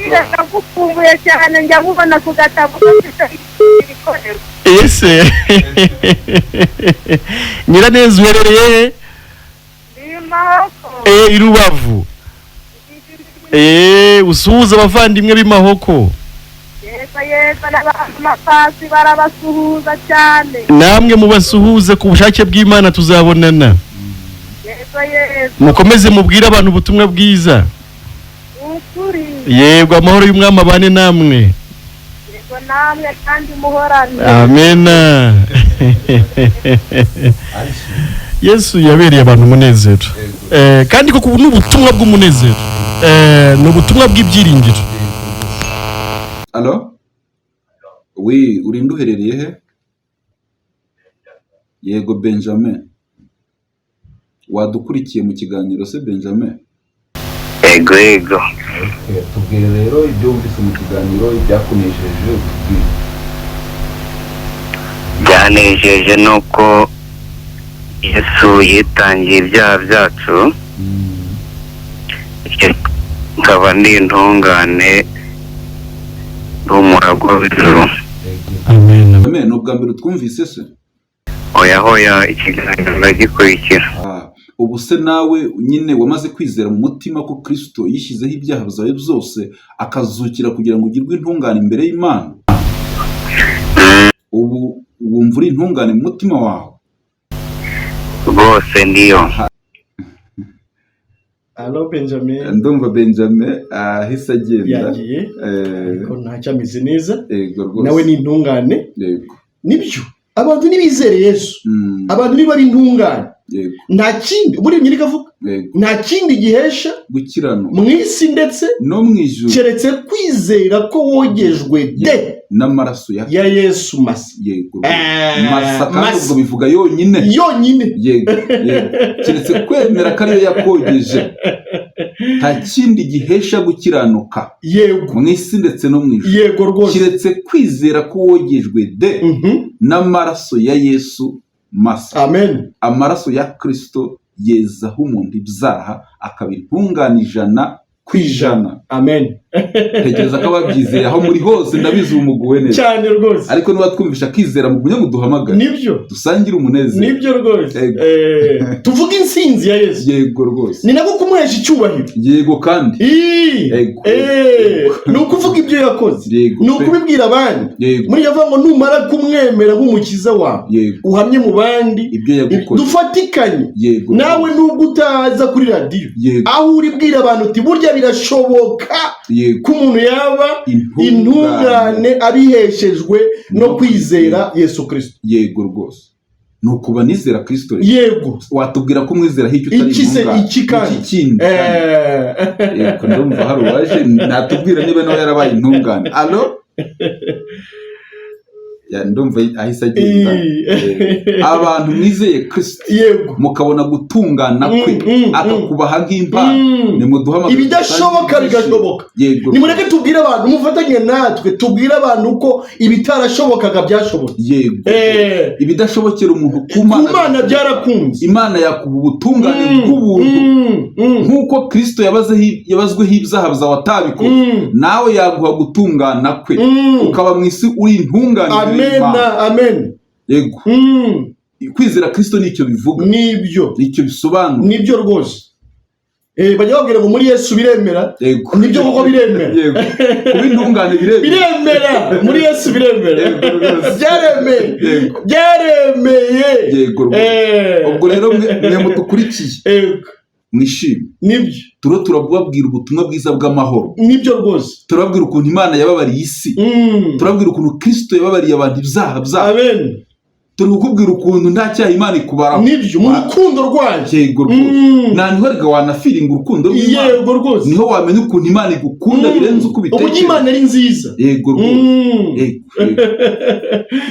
Ndagukumbuye cyane, njya mubona ku gatabo gafite ibikorerwa. ese Nyiraneza uherereye he? Ni Mahoko. I Rubavu. Usuhuza abavandimwe b'i Mahoko. Yego n'abamapasi barabasuhuza cyane. Namwe mubasuhuze ku bushake bw'Imana tuzabonana. Yego Mukomeze mubwire abantu ubutumwa bwiza. ukuri. Yego, amahoro y'Umwami abane namwe. Yego namwe kandi muhorane. Amena. Yesu yabereye abantu umunezero. Kandi koko n'ubutumwa bw'umunezero. N'ubutumwa bw'ibyiringiro. Allo? Oui, urinde uherereye he? Yego Benjamin. Wadukurikiye mu kiganiro se Benjamin? Yego. Tubwire rero ibyo wumvise mu kiganiro ibyakunejeje utubwire. Byanejeje nuko Yesu yitangiye ibyaha byacu, nkaba ndi intungane n'umuragwa w'ijuru. Amen. Amen, ni ubwa mbere twumvise se? Hoya ikiganiro ndagikurikira. Ubu se nawe nyine wamaze kwizera mu mutima ko Kristo yishyizeho ibyaha byawe byose akazukira kugira ngo ugirwe intungane imbere y'Imana? Ubu wumva uri intungane mu mutima wawe? Bose ndiyo. Allo Benjamin. Ndumva Benjamin ahise agenda. Yagiye. Ariko ntacyo ameze neza. Yego rwose. Nawe ni intungane. Yego. Nibyo. Abantu nibizere Yesu. Abantu niba ari intungane. Yego. Nta kindi buri nyiri kavuga. Yego. Nta kindi gihesha gukiranuka mu isi ndetse no mu ijuru keretse kwizera ko wogejwe n'amaraso ya Yesu masa. Yego. Masa kandi ubwo bivuga yonyine. Yego. Keretse kwemera ko ariyo yakogeje. Nta kindi gihesha gukiranuka. Yego. Mu isi ndetse no mu ijuru. Yego rwose. Keretse kwizera ko wogejwe n'amaraso ya Yesu masa. Amen. Amaraso ya Kristo yezaho umuntu ibyaha akaba intungane 100%. Amen. Tekereza ko ababyizeye aho muri hose ndabizi umuguwe neza cyane rwose. Ariko niba twumvisha kwizera mu bunyamu duhamagara nibyo dusangira umunezero. Nibyo rwose. Tuvuga insinzi ya Yesu. Yego rwose. Ni nako kumuhesha icyubahiro. Yego kandi. Yego. Ni ukuvuga ibyo yakoze. Ni ukubibwira abandi. Muri yavuga ngo numara kumwemera nk'umukiza wawe uhamye mu bandi ibyo yagukoze dufatikanye. Nawe nubwo utaza kuri radio aho uri bwira abantu uti burya birashoboka ko umuntu yaba intungane abiheshejwe no kwizera Yesu Kristo. Yego rwose. Nuko banizera Kristo rero. Yego. Watubwira ko mwizera hicyo utari intungane. Iki kandi. Yego ndumva hari waje natubwira niba nawe yarabaye intungane. Allo? Ya ndumva ahise agenda. Abantu mwizeye Kristo mukabona gutungana kwe akakubaha nk'impano nimuduhamagara ibidashoboka bigashoboka. Nimureke tubwire abantu mufatanye natwe tubwire abantu ko ibitarashobokaga byashobotse. Yego. Ibidashobokera umuntu kumana byarakunze. Imana yakuba ubutungane bw'ubuntu nk'uko Kristo yabazweho ibyaha byawe atabikoze nawe yaguha gutungana kwe ukaba mu isi uri intungane. Amen. Yego. Kwizera Kristo nicyo bivuga. Nicyo bisobanura. Nibyo rwose. Bajya babwira ngo muri Yesu biremera. Nibyo koko biremera. Yego. Kuba intungane biremera. Muri Yesu biremera. Byaremeye. Byaremeye. Yego. Ubwo rero mwe mutukurikiye. Mwishime. Nibyo. turababwira ubutumwa bwiza bw'amahoro. Nibyo rwose. Turababwira ukuntu Imana yababariye isi. Turababwira ukuntu Kristo yababariye abantu ibyaha byabo. Amen. Turi kukubwira ukuntu nta cyaha Imana ikubaraho. Nibyo, mu rukundo rwayo. Yego rwose. Nta niho rega wanafiringa urukundo rw'Imana. Yego rwose. Niho wamenya ukuntu Imana igukunda birenze uko ubitekereza. Uburyo Imana ari nziza. Yego rwose.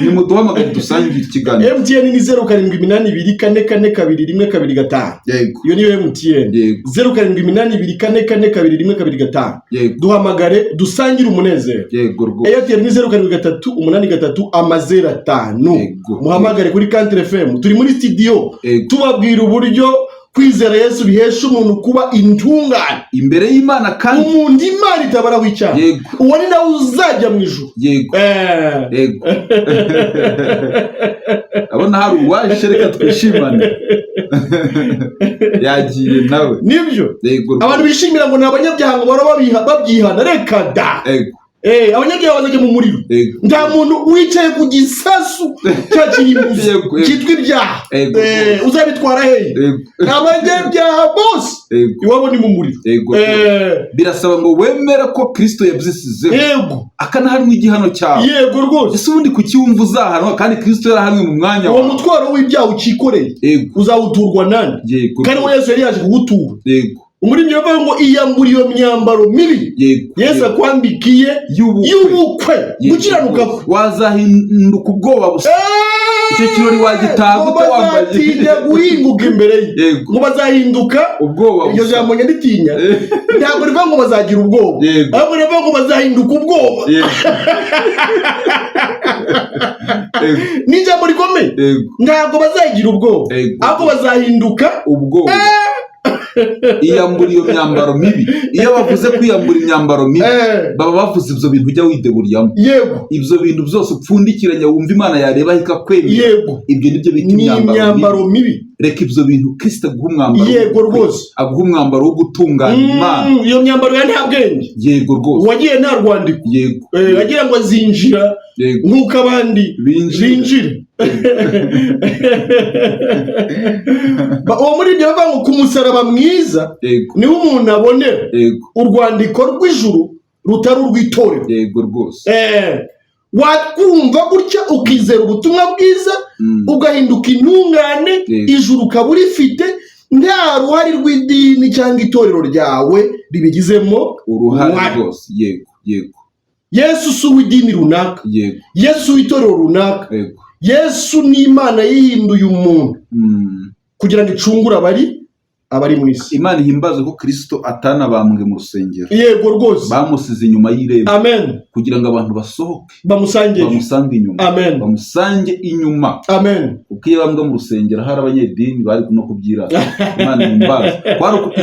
Ni muduhamagare dusangire ikiganiro. MTN ni 0782444215. Yego. Iyo niyo MTN. 0782444215. Duhamagare dusangire umunezero. Yego rwose. Airtel ni 07838305. Muhamagare kuri Country FM. Turi muri studio tubabwira uburyo kwizera Yesu bihesha umuntu kuba intungane imbere y'Imana, kandi umuntu Imana itabaraho icyaha. Uwo ni nawe uzajya mu ijuru. Yego. Abona hari uwaje, reka twishimane. Yagiye nawe. Nibyo. Abantu bishimira ngo ni abanyabyaha ngo bara babyihana, reka da. Abanyabyaha bazajya mu muriro. Nta muntu wicaye ku gisasu cyakirimuze cyitwa ibyaha uzabitwara hehe? Abanyabyaha bose iwabo ni mu muriro. Birasaba ngo wemera ko Kristo yabyisizeho. Yego. Akanahanwa igihano cyawe. Yego rwose. Ese ubundi kukiwumva uzahanwa kandi Kristo yarahanwe mu mwanya wawe? Uwo mutwaro w'ibyaha ukikoreye uzawuturwa nande? Kandi we Yesu yari yaje kugutura. Yego. Umuririmbyi yavuga ngo iyambura iyo myambaro mibi Yesu akwambikiye y'ubukwe gukiranuka kwe. Wazahinduka ubwoba busa. Icyo kirori wagitanga utawambaye. Bazatinya guhinguka imbere ye. Ngo bazahinduka ubwoba busa. Iryo jambo nyanditinya. Ntabwo rivuga ngo bazagira ubwoba, ahubwo rivuga ngo bazahinduka ubwoba. Ni ijambo rikomeye. Ntabwo bazagira ubwoba, ahubwo bazahinduka ubwoba. Iyambura iyo myambaro mibi. Iyo bavuze kwiyambura imyambaro mibi baba bavuze ibyo bintu ujya wideburiyamo. Yego. Ibyo bintu byose upfundikiranya wumva Imana yareba ikakwemera. Yego. Ibyo nibyo bita imyambaro mibi. Reka ibyo bintu Kristo aguha umwambaro. Yego rwose. Aguha umwambaro wo gutunganya Imana. Iyo myambaro ya nta bwenge. Yego rwose. Wagiye nta rwandiko. Yego. Agira ngo azinjira nk'uko abandi binjira. Uwo muri ibyo bavuga ngo ku musaraba mwiza niho umuntu abonera urwandiko rw'ijuru rutari urw'itorero. Yego rwose. Wakumva gutya ukizera ubutumwa bwiza ugahinduka intungane, ijuru ukaba urifite, nta ruhare rw'idini cyangwa itorero ryawe ribigizemo uruhare rwose. Yego. Yego. Yesu si uw'idini runaka. Yego. Yesu w'itorero runaka. Yego. Yesu ni Imana yihinduye umuntu kugira ngo icungure abari mu isi. Imana ihimbaze ko Kristo atanabambwe mu rusengero. Yego rwose. Bamusize inyuma y'irembo. Amen. Kugira ngo abantu basohoke bamusange inyuma. Amen. Bamusange inyuma. Amen. Uko yabambwe mu rusengero hari abanyedini bari no kubyirata. Imana ihimbaze.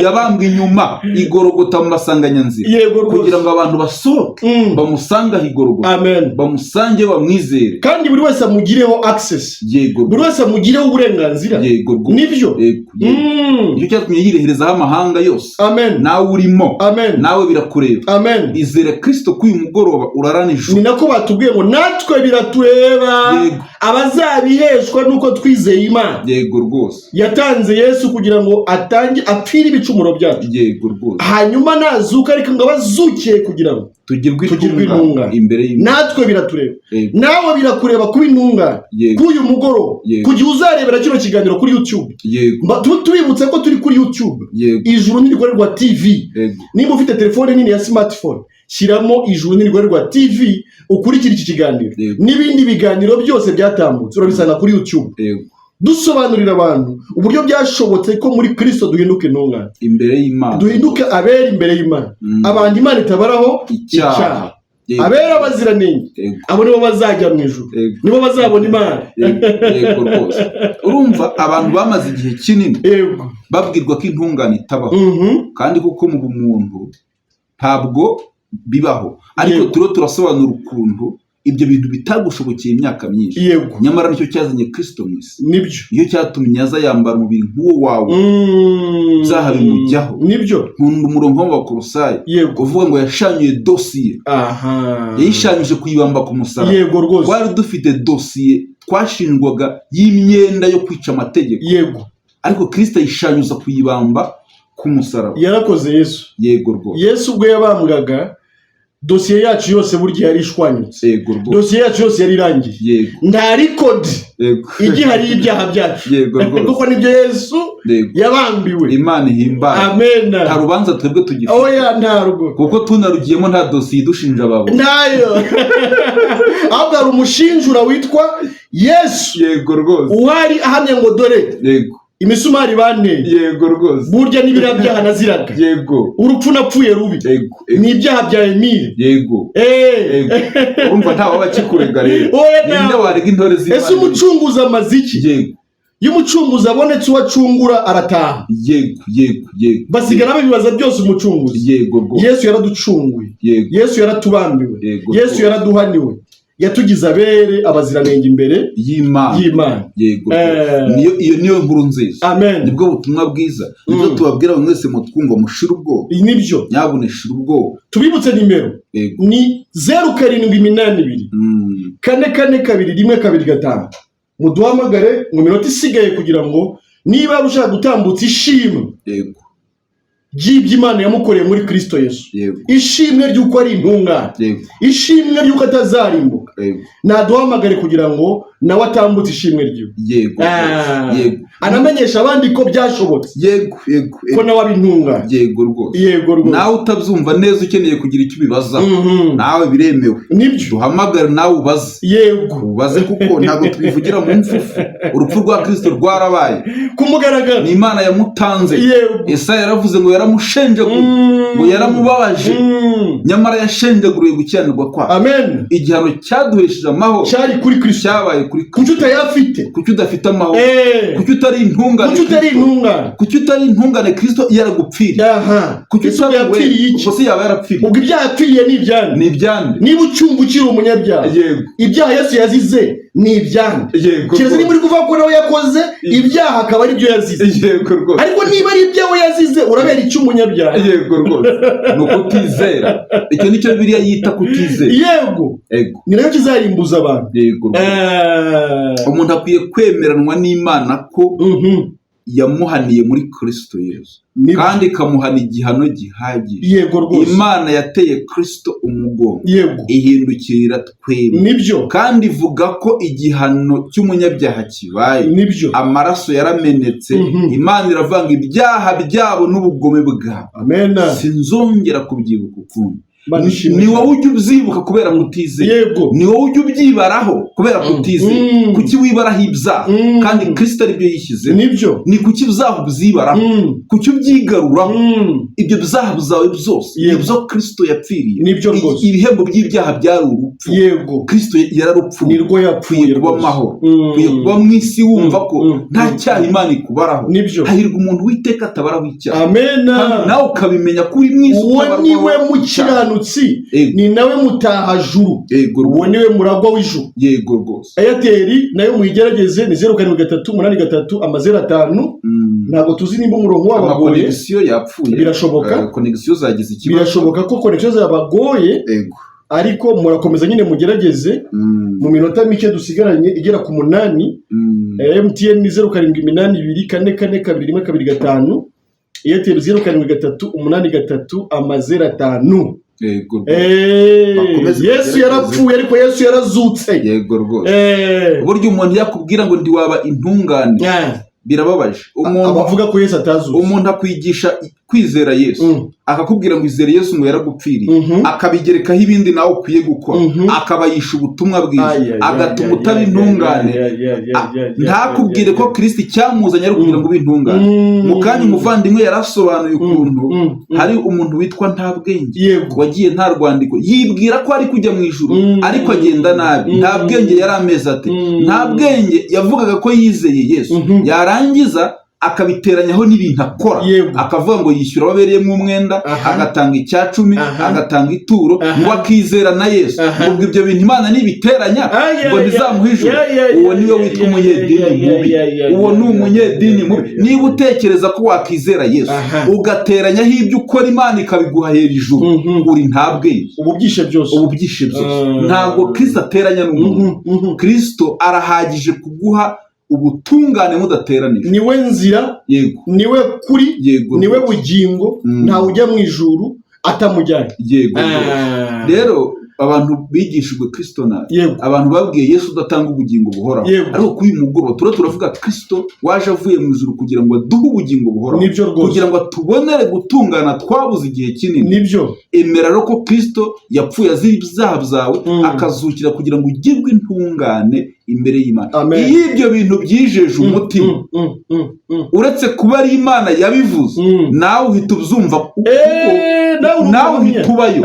Yabambwe inyuma igorogota mu masanganyanzira. Yego rwose. Kugira ngo abantu basohoke bamusanga igorogota. Amen. Bamusange bamwizere. Kandi buri wese amugireho access. Yego. Buri wese amugireho uburenganzira. Yego rwose. Nibyo. Icyo cyatumye yireherezaho amahanga yose. Amen. Nawe urimo. Amen. Nawe birakureba. Amen. Izere Kristo ko uyu mugoroba urarana ijuru. Ni nako batubwiye ngo natwe biratureba abazabiheshwa nuko twizeye Imana. Yego rwose. Yatanze Yesu kugira ngo apfire ibicumuro byacu. Yego rwose. Hanyuma nazuka ariko ngo abazukiye kugira ngo tugirwe intungane imbere y'Imana. Natwe biratureba. Nawe birakureba kuba intungane k'uyu mugoroba, kugihe uzarebera kino kiganiro kuri YouTube. Tubibutse ko turi kuri YouTube. Ijuru nirikorerwa TV. Niba ufite telefone nini ya smartphone, shyiramo ijuru nirikorerwa TV ukurikira iki kiganiro. N'ibindi biganiro byose byatambutse urabisanga kuri YouTube. Dusobanurira abantu uburyo byashobotse ko muri Kristo duhinduke intungane imbere y'Imana. Duhinduke abera imbere y'Imana. Abantu Imana itabaraho icyaha. Abera baziranenge. Abo nibo bazajya mu ijuru. Nibo bazabona Imana. Yego rwose. Urumva abantu bamaze igihe kinini babwirwa ko intungane itabaho. Kandi kuko mu bumuntu ntabwo bibaho. Ariko turasobanura ukuntu ibyo bintu bitagushobokeye imyaka myinshi. Yego. Nyamara nicyo cyazanye Kristo mu isi. Nibyo. Iyo cyatumye aza yambara umubiri nk'uwo wawe. Byaha bimujyaho. Nibyo. Nkunda umurongo w'Abakolosayi uvuga ngo yashanyuye dosiye. Yayishanyuje kuyibamba ku musaraba. Yego rwose. Twari dufite dosiye twashinjwaga y'imyenda yo kwica amategeko. Yego. Ariko Kristo ayishanyuza kuyibamba k'umusaraba yarakoze Yesu. Yego rwose. Yesu ubwo yabambwaga dosiye yacu yose burya yari ishwanyutse. Yego rwose. Dosiye yacu yose yari irangiye. Yego. Nta record igihari y'ibyaha byacu. Yego rwose. Kuko nibyo Yesu yabambiwe. Imana ihimbaye. Amen. Nta rubanza twebwe tugifite. Oya ntarwo. Kuko tunarugiyemo nta dosiye idushinja ababo. Nayo. Ahubwo hari umushinjura witwa Yesu. Yego rwose. Uwari ahamya ngo dore. Yego. Imisumari bane. Yego rwose. Burya n'ibira byaha naziraga. Yego. Urupfu napfuye rubi. Yego. Ni ibyaha bya Emile. Yego. Urumva nta waba kikurega rero. Ninde warega intore z'Imana? Ese umucunguzi amaze iki? Yego. Iyo umucunguzi abonetse uwacungura arataha. Yego. Basigara babibaza byose umucunguzi. Yego rwose. Yesu yaraducunguye. Yego. Yesu yaratubambiwe. Yego. Yesu yaraduhaniwe. Yatugize abere abaziranenge imbere y'Imana. Yego. Iyo niyo nkuru nziza. Amen. Nibwo butumwa bwiza. Nibwo tubabwira mwese mutwumva mushira ubwoba. Nibyo. Nyabune shira ubwoba. Tubibutse nimero. Ni 0782 442 muduhamagare mu minota isigaye kugira ngo niba ushaka gutambutsa ishimwe. Yego. Ry'Imana yamukoreye muri Kristo Yesu. Yego. Ishimwe ry'uko ari intungane. Yego. Ishimwe ry'uko atazarimbuka. Yego. Naduhamagare kugira ngo nawe atambutse ishimwe ryiwe. Yego. Yego. Anamenyesha abandi ko byashobotse. Yego. Ko nawe abi intungane. Yego rwose. Yego rwose. Nawe utabyumva neza ukeneye kugira icyo ubibaza. Nawe biremewe. Nibyo. Duhamagare nawe ubaze. Yego. Ubaze kuko ntabwo twivugira mu mfufu. Urupfu rwa Kristo rwarabaye. Kumugaragara. Ni Imana yamutanze. Yego. Yesaya yaravuze ngo yaramushenjaguye. Ngo yaramubabaje. Nyamara yashenjaguye gukiranirwa kwa. Amen. Igihano cyaduhesheje amahoro. Cyari kuri Kristo. Cyabaye kuri Kristo. Kuki utayafite? Kuki udafite amahoro? Kuki utari intungane? Kuki utari intungane Kristo yaragupfiriye? Kuki yapfiriye iki? Ubwo yaba yarapfiriye. Ubwo ibyaha yapfiriye ni ibyande. Ni ibyande. Niba ucyumva ukiri umunyabyaha. Yego. Ibyaha Yesu yazize ni ibyande. Yego. Kiretse niba uri kuvuga ko nawe yakoze ibyaha akaba ari byo yazize. Yego rwose. Ariko niba ari ibyawe yazize urabera icyo umunyabyaha. Yego rwose. Ni ukutizera. Icyo nicyo Bibiliya yita kutizera. Yego. Yego. Ni nayo kizarimbuza abantu. Yego. Umuntu akwiye kwemeranwa n'Imana ko yamuhaniye muri Kristo Yesu. Kandi ikamuhana igihano gihagije. Yego rwose. Imana yateye Kristo umugongo. Yego. Ihindukirira twebwe. Nibyo. Kandi ivuga ko igihano cy'umunyabyaha kibaye. Nibyo. Amaraso yaramenetse. Imana iravanga ibyaha byabo n'ubugome bwabo. Amen. Sinzongera kubyibuka ukundi. Ni wowe ujya ubyibuka kubera kutizeye. Yego. Ni wowe ujya ubyibaraho kubera kutizeye. Kuki wibaraho ibyaha kandi Kristo ari byo yishyize? Nibyo. Ni kuki ibyaha ubyibaraho? Kuki ubyigaruraho? Ibyo byaha byawe byose ibyo Kristo yapfiriye. Nibyo rwose. Ibihembo by'ibyaha byari urupfu. Yego. Kristo yararupfuye. Nirwo yapfuye kuba amahoro. Kuye kuba mu isi wumva ko nta cyaha Imana ikubaraho. Nibyo. Hahirwa umuntu witeka atabaraho icyaha. Amen. Nawe ukabimenya kuri mu isi. Uwo niwe mukirano ni nawe mutahajuru. Uwo niwe muragwa w'ijuru. Yego rwose. Airtel nayo muyigerageze ni 07838005. Ntabwo tuzi nimba umurongo wabagoye. Connection yapfuye. Birashoboka. Connection zagize ikibazo. Birashoboka ko connection zabagoye. Yego. Ariko murakomeza nyine mugerageze mu minota mike dusigaranye igera ku 8. MTN ni 0782444225. Airtel 07388305. Yego. Yesu yarapfuye ariko Yesu yarazutse. Yego rwose. Buryo umuntu yakubwira ngo ndi waba intungane. Birababaje. Umuntu avuga ko Yesu atazutse. Umuntu akwigisha kwizera Yesu. Akakubwira ngo izere Yesu ngo yaragupfiriye. Akabigerekaho ibindi nawe ukwiye gukora. Akabayisha ubutumwa bwiza. Agatuma utaba intungane. Ntakubwire ko Kristo cyamuzanye ari kugira ngo ube intungane. Mu kanya umuvandimwe yarasobanuye ukuntu hari umuntu witwa Ntabwenge wagiye nta rwandiko yibwira ko ari kujya mu ijuru ariko agenda nabi. Ntabwenge yari ameze ate? Ntabwenge yavugaga ko yizeye Yesu yarangiza akabiteranyaho n'ibintu akora. Akavuga ngo yishyura ababereyemo umwenda, agatanga icya 10, agatanga ituro, ngo akizera na Yesu. Ubwo ibyo bintu Imana nibiteranya ngo ntizamuha ijuru. Uwo niwe witwa umunyedini mubi. Uwo ni umunyedini mubi. Niba utekereza ko wakizera Yesu ugateranyaho ibyo ukora Imana ikabiguha hejuru, uri ntabwenge. Ububyishe byose. Ntabwo Kristo ateranya n'umuntu. Kristo arahagije kuguha ubutungane mudateranije. Niwe nzira, yego, niwe kuri, yego, niwe bugingo, nta ujya mu ijuru atamujyanye. Yego. Rero abantu bigishijwe Kristo nabi, abantu babwiye Yesu udatanga ubugingo buhoraho, ariko kuri uyu mugoroba turavuga Kristo waje avuye mu ijuru kugira ngo aduhe ubugingo buhoraho, kugira ngo tubonere gutungana twabuze igihe kinini. Nibyo. Emera rero ko Kristo yapfuye azira ibyaha byawe, akazukira kugira ngo ugirwe intungane imbere y'Imana. Iyo ibyo bintu byijeje umutima, uretse kuba ari Imana yabivuze, nawe uhita ubyumva, nawe uhita ubayo,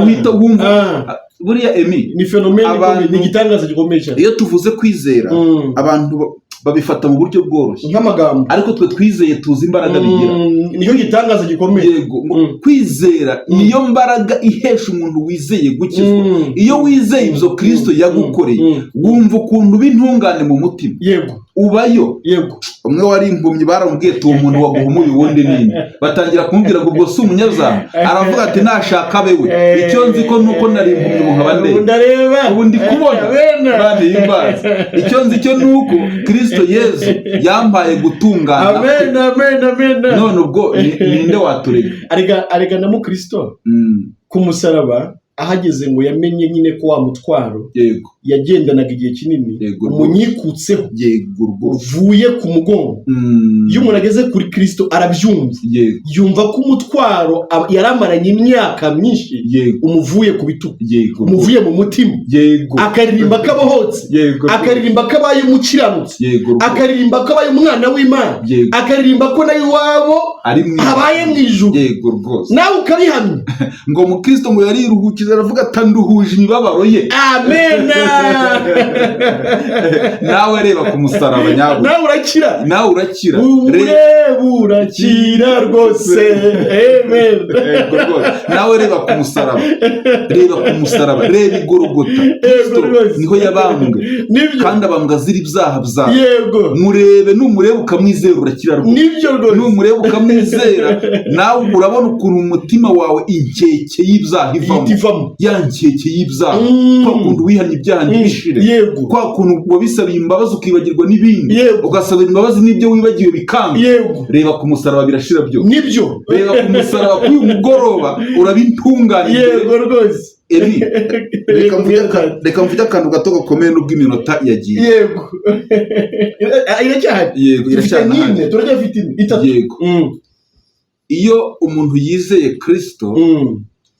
uhita wumva. Buriya Emi, ni fenomene, ni igitangaza gikomeye cyane. Iyo tuvuze kwizera, abantu babifata mu buryo bworoshye nk'amagambo, ariko twe twizeye tuzi imbaraga bigira. Niyo gitangaza gikomeye. Yego, kwizera niyo mbaraga ihesha umuntu wizeye gukizwa. Iyo wizeye ibyo Kristo yagukoreye, wumva ukuntu b'intungane mu mutima. Yego, ubayo. Yego. Umwe wari impumyi baramubwiye ati uwo muntu waguhumuye ubundi nini, batangira kumubwira ngo ubwo si umunyabyaha, aravuga ati nashaka abewe, icyo nzi ko nuko nari impumyi ubu nkaba ndeba, ubu ndi kubona bane y'imbazi. Icyo nzi cyo nuko Kristo Yesu yampaye gutungana. Amen, amen, amen. None ubwo ninde waturega? Arega na mu Kristo ku musaraba ahageze ngo yamenye nyine ko wa mutwaro yagendanaga igihe kinini umunyikutseho, uvuye ku mugongo. Iyo umuntu ageze kuri Kristo arabyumva, yumva ko umutwaro yaramaranye imyaka myinshi umuvuye ku bitugu, umuvuye mu mutima, akaririmba ko abohotse, akaririmba ko abaye umukiranutsi, akaririmba ko abaye umwana w'Imana, akaririmba ko nawe iwabo habaye mu ijuru. Nawe ukabihamya ngo mu Kristo ngo yariruhukiye, aravuga atanduhuje imibabaro ye. Amen. Nawe reba ku musaraba nyawe, nawe urakira, nawe urakira, urakira rwose. Amen. Nawe reba ku musaraba, reba ku musaraba, reba igorogota, niho yabambwe, kandi abambwa azira ibyaha byawe. Yego, murebe, numureba ukamwizera urakira rwose. Nibyo rwose, numureba ukamwizera nawe urabona ukuntu umutima wawe inkeke y'ibyaha ivamo, ya nkeke y'ibyaha, kwa kuntu wihanye ibyaha ntibishire, kwa kuntu wabisabiye imbabazi ukibagirwa n'ibindi, ugasabira imbabazi n'ibyo wibagiwe bikanga. Reba ku musaraba birashira byo. Nibyo, reba ku musaraba kuri uyu mugoroba urabintunganye. Yego rwose. Reka mvuge akantu gato gakomeye n'ubwo iminota yagiye. Yego, iracyahari. Yego, iracyahari. Turacyafite itatu. Yego. Iyo umuntu yizeye Kristo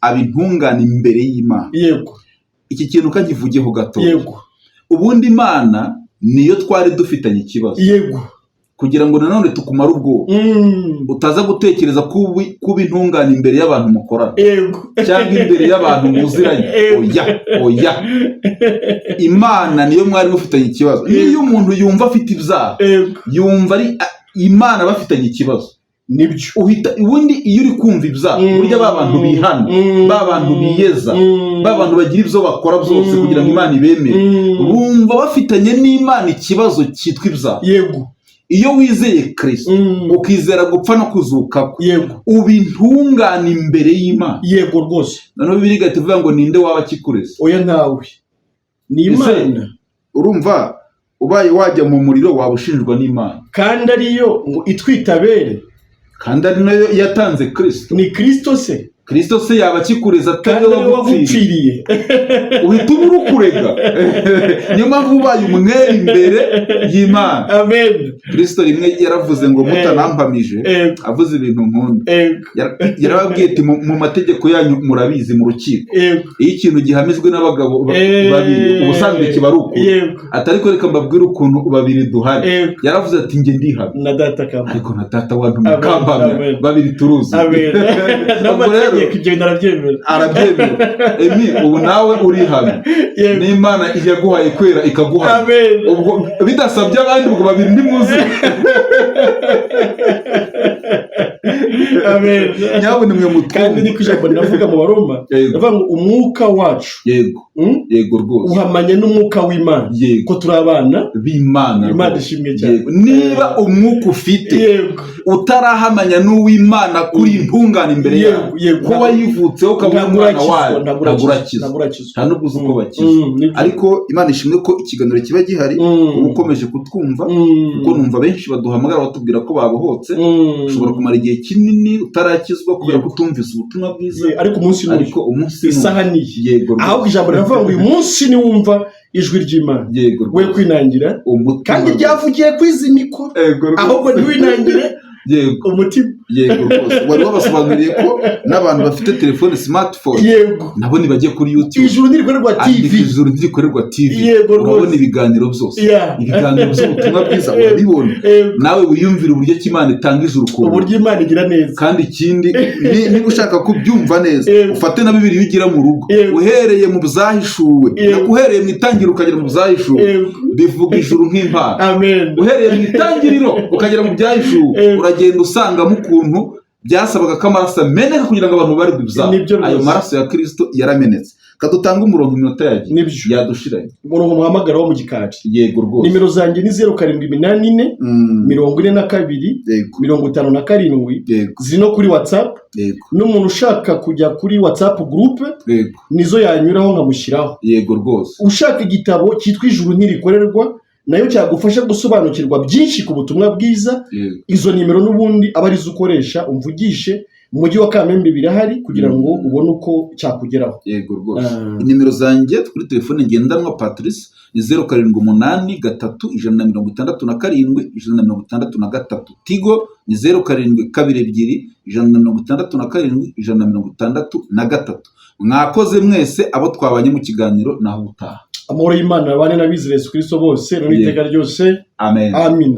aba intungane imbere y'Imana. Yego. Iki kintu kagivugeho gato. Yego. Ubundi Imana niyo twari dufitanye ikibazo. Yego. Kugira ngo nanone tukumara ubwoba, utaza gutekereza kuba intungane imbere y'abantu mukorana, cyangwa imbere y'abantu muziranye. Oya, Imana niyo mwari mufitanye ikibazo. Niyo umuntu yumva afite ibyaha, yumva ari Imana bafitanye ikibazo. Nibyo, uhita ubundi iyo uri kumva ibyaha, burya ba bantu bihana, ba bantu biyeza, ba bantu bagira ibyo bakora byose kugira ngo Imana ibemere, bumva bafitanye n'Imana ikibazo cyitwa ibyaha. Yego. Iyo wizeye Kristo, ukizera gupfa no kuzuka kwe, uba intungane imbere y'Imana. Yego rwose. Noneho Bibiliya igahita ivuga ngo ninde waba akikureze? Oya, ntawe, ni Imana. Urumva ubaye wajya mu muriro waba ushinjwa n'Imana, kandi ariyo ngo itwitabere, kandi ari nayo yatanze Kristo. Ni Kristo se? Kristo se yaba akikureza atari wagupfiriye? Uhita uba urukurega. Niyo mpamvu ubaye umwere imbere y'Imana. Amen. Kristo rimwe yaravuze ngo mutanampamije, avuze ibintu nkunda. Yarababwiye ati mu mategeko yanyu murabizi mu rukiko, iyo ikintu gihamijwe n'abagabo babiri ubusanzwe kiba ari ukuri, atariko reka mbabwire ukuntu babiri duhari. Yaravuze ati njye ndihana na data kamba, ariko na data wantumye kambamya, babiri turuzi. Arabyemera. Emi, ubu nawe urihana, n'Imana yaguhaye kwera ikaguhana. Ubwo bidasabye abandi, ubwo babiri ndimuzi. Amen. Nyabone mwe mutwe. Kandi niko ijambo rinavuga mu Baroma, bavuga ngo umwuka wacu, yego rwose, uhamanye n'umwuka w'Imana, ko turi abana b'Imana. Imana ishimwe cyane. Niba umwuka ufite utarahamanya n'uw'Imana kuri intungane imbere yawe, ko wayivutseho ukaba umwana wayo ntabwo urakizwa nta nubwo uzi uko bakizwa. Ariko Imana ishimwe ko ikiganiro kiba gihari uba ukomeje kutwumva kuko numva benshi baduhamagara batubwira ko babohotse. Ushobora kumara igihe kinini utarakizwa kubera ko utumvise ubutumwa bwiza, ariko umunsi isaha niyi ahubwo ijambo riravuga ngo uyu munsi niwumva ijwi ry'Imana we kwinangira kandi ryavugiye kwizi mikoro ahubwo ntiwinangire umutima. Yego rwose wari wabasobanuriye ko n'abantu bafite telefone smartphone nabo nibajye kuri YouTube, ijuru ntirikorerwa TV, ijuru ntirikorerwa TV, urabona ibiganiro byose, ibiganiro by'ubutumwa bwiza urabibona. Nawe wiyumvira uburyo Imana itanga ijuru ku uburyo Imana igira neza. Kandi ikindi niba ushaka kubyumva neza ufate na Bibiliya ugira mu rugo uhereye mu byahishuwe, uhereye mu itangiriro ukagera mu byahishuwe, bivuga ijuru nk'impano. Uhereye mu itangiriro ukagera mu byahishuwe uragenda usangamo ukuntu byasabaga ko amaraso ameneka kugira ngo abantu barirwe ibyaha. Ayo maraso ya Kristo yaramenetse. Kadutanga umurongo iminota yagiye yadushiranye, umurongo muhamagara wo mu gikari. Yego rwose. Nimero zanjye ni 0784 42 57 ziri no kuri WhatsApp. N'umuntu ushaka kujya kuri WhatsApp group nizo yanyuraho nkamushyiraho. Yego rwose. Ushaka igitabo cyitwa ijuru ntirikorerwa nayo cyagufasha gusobanukirwa byinshi ku butumwa bwiza. Izo nimero n'ubundi aba ari zo ukoresha umvugishe. Mu mujyi wa Kamembe birahari kugira ngo ubone uko cyakugeraho. Yego rwose. Nimero zanjye kuri telefone ngendanwa Patrice ni 0788166163. Tigo ni 0722166163. Mwakoze mwese abo twabanye mu kiganiro naho utaha. Amahoro y'Imana abane n'abizera Yesu Kristo bose n'iteka ryose. Amen. Amen.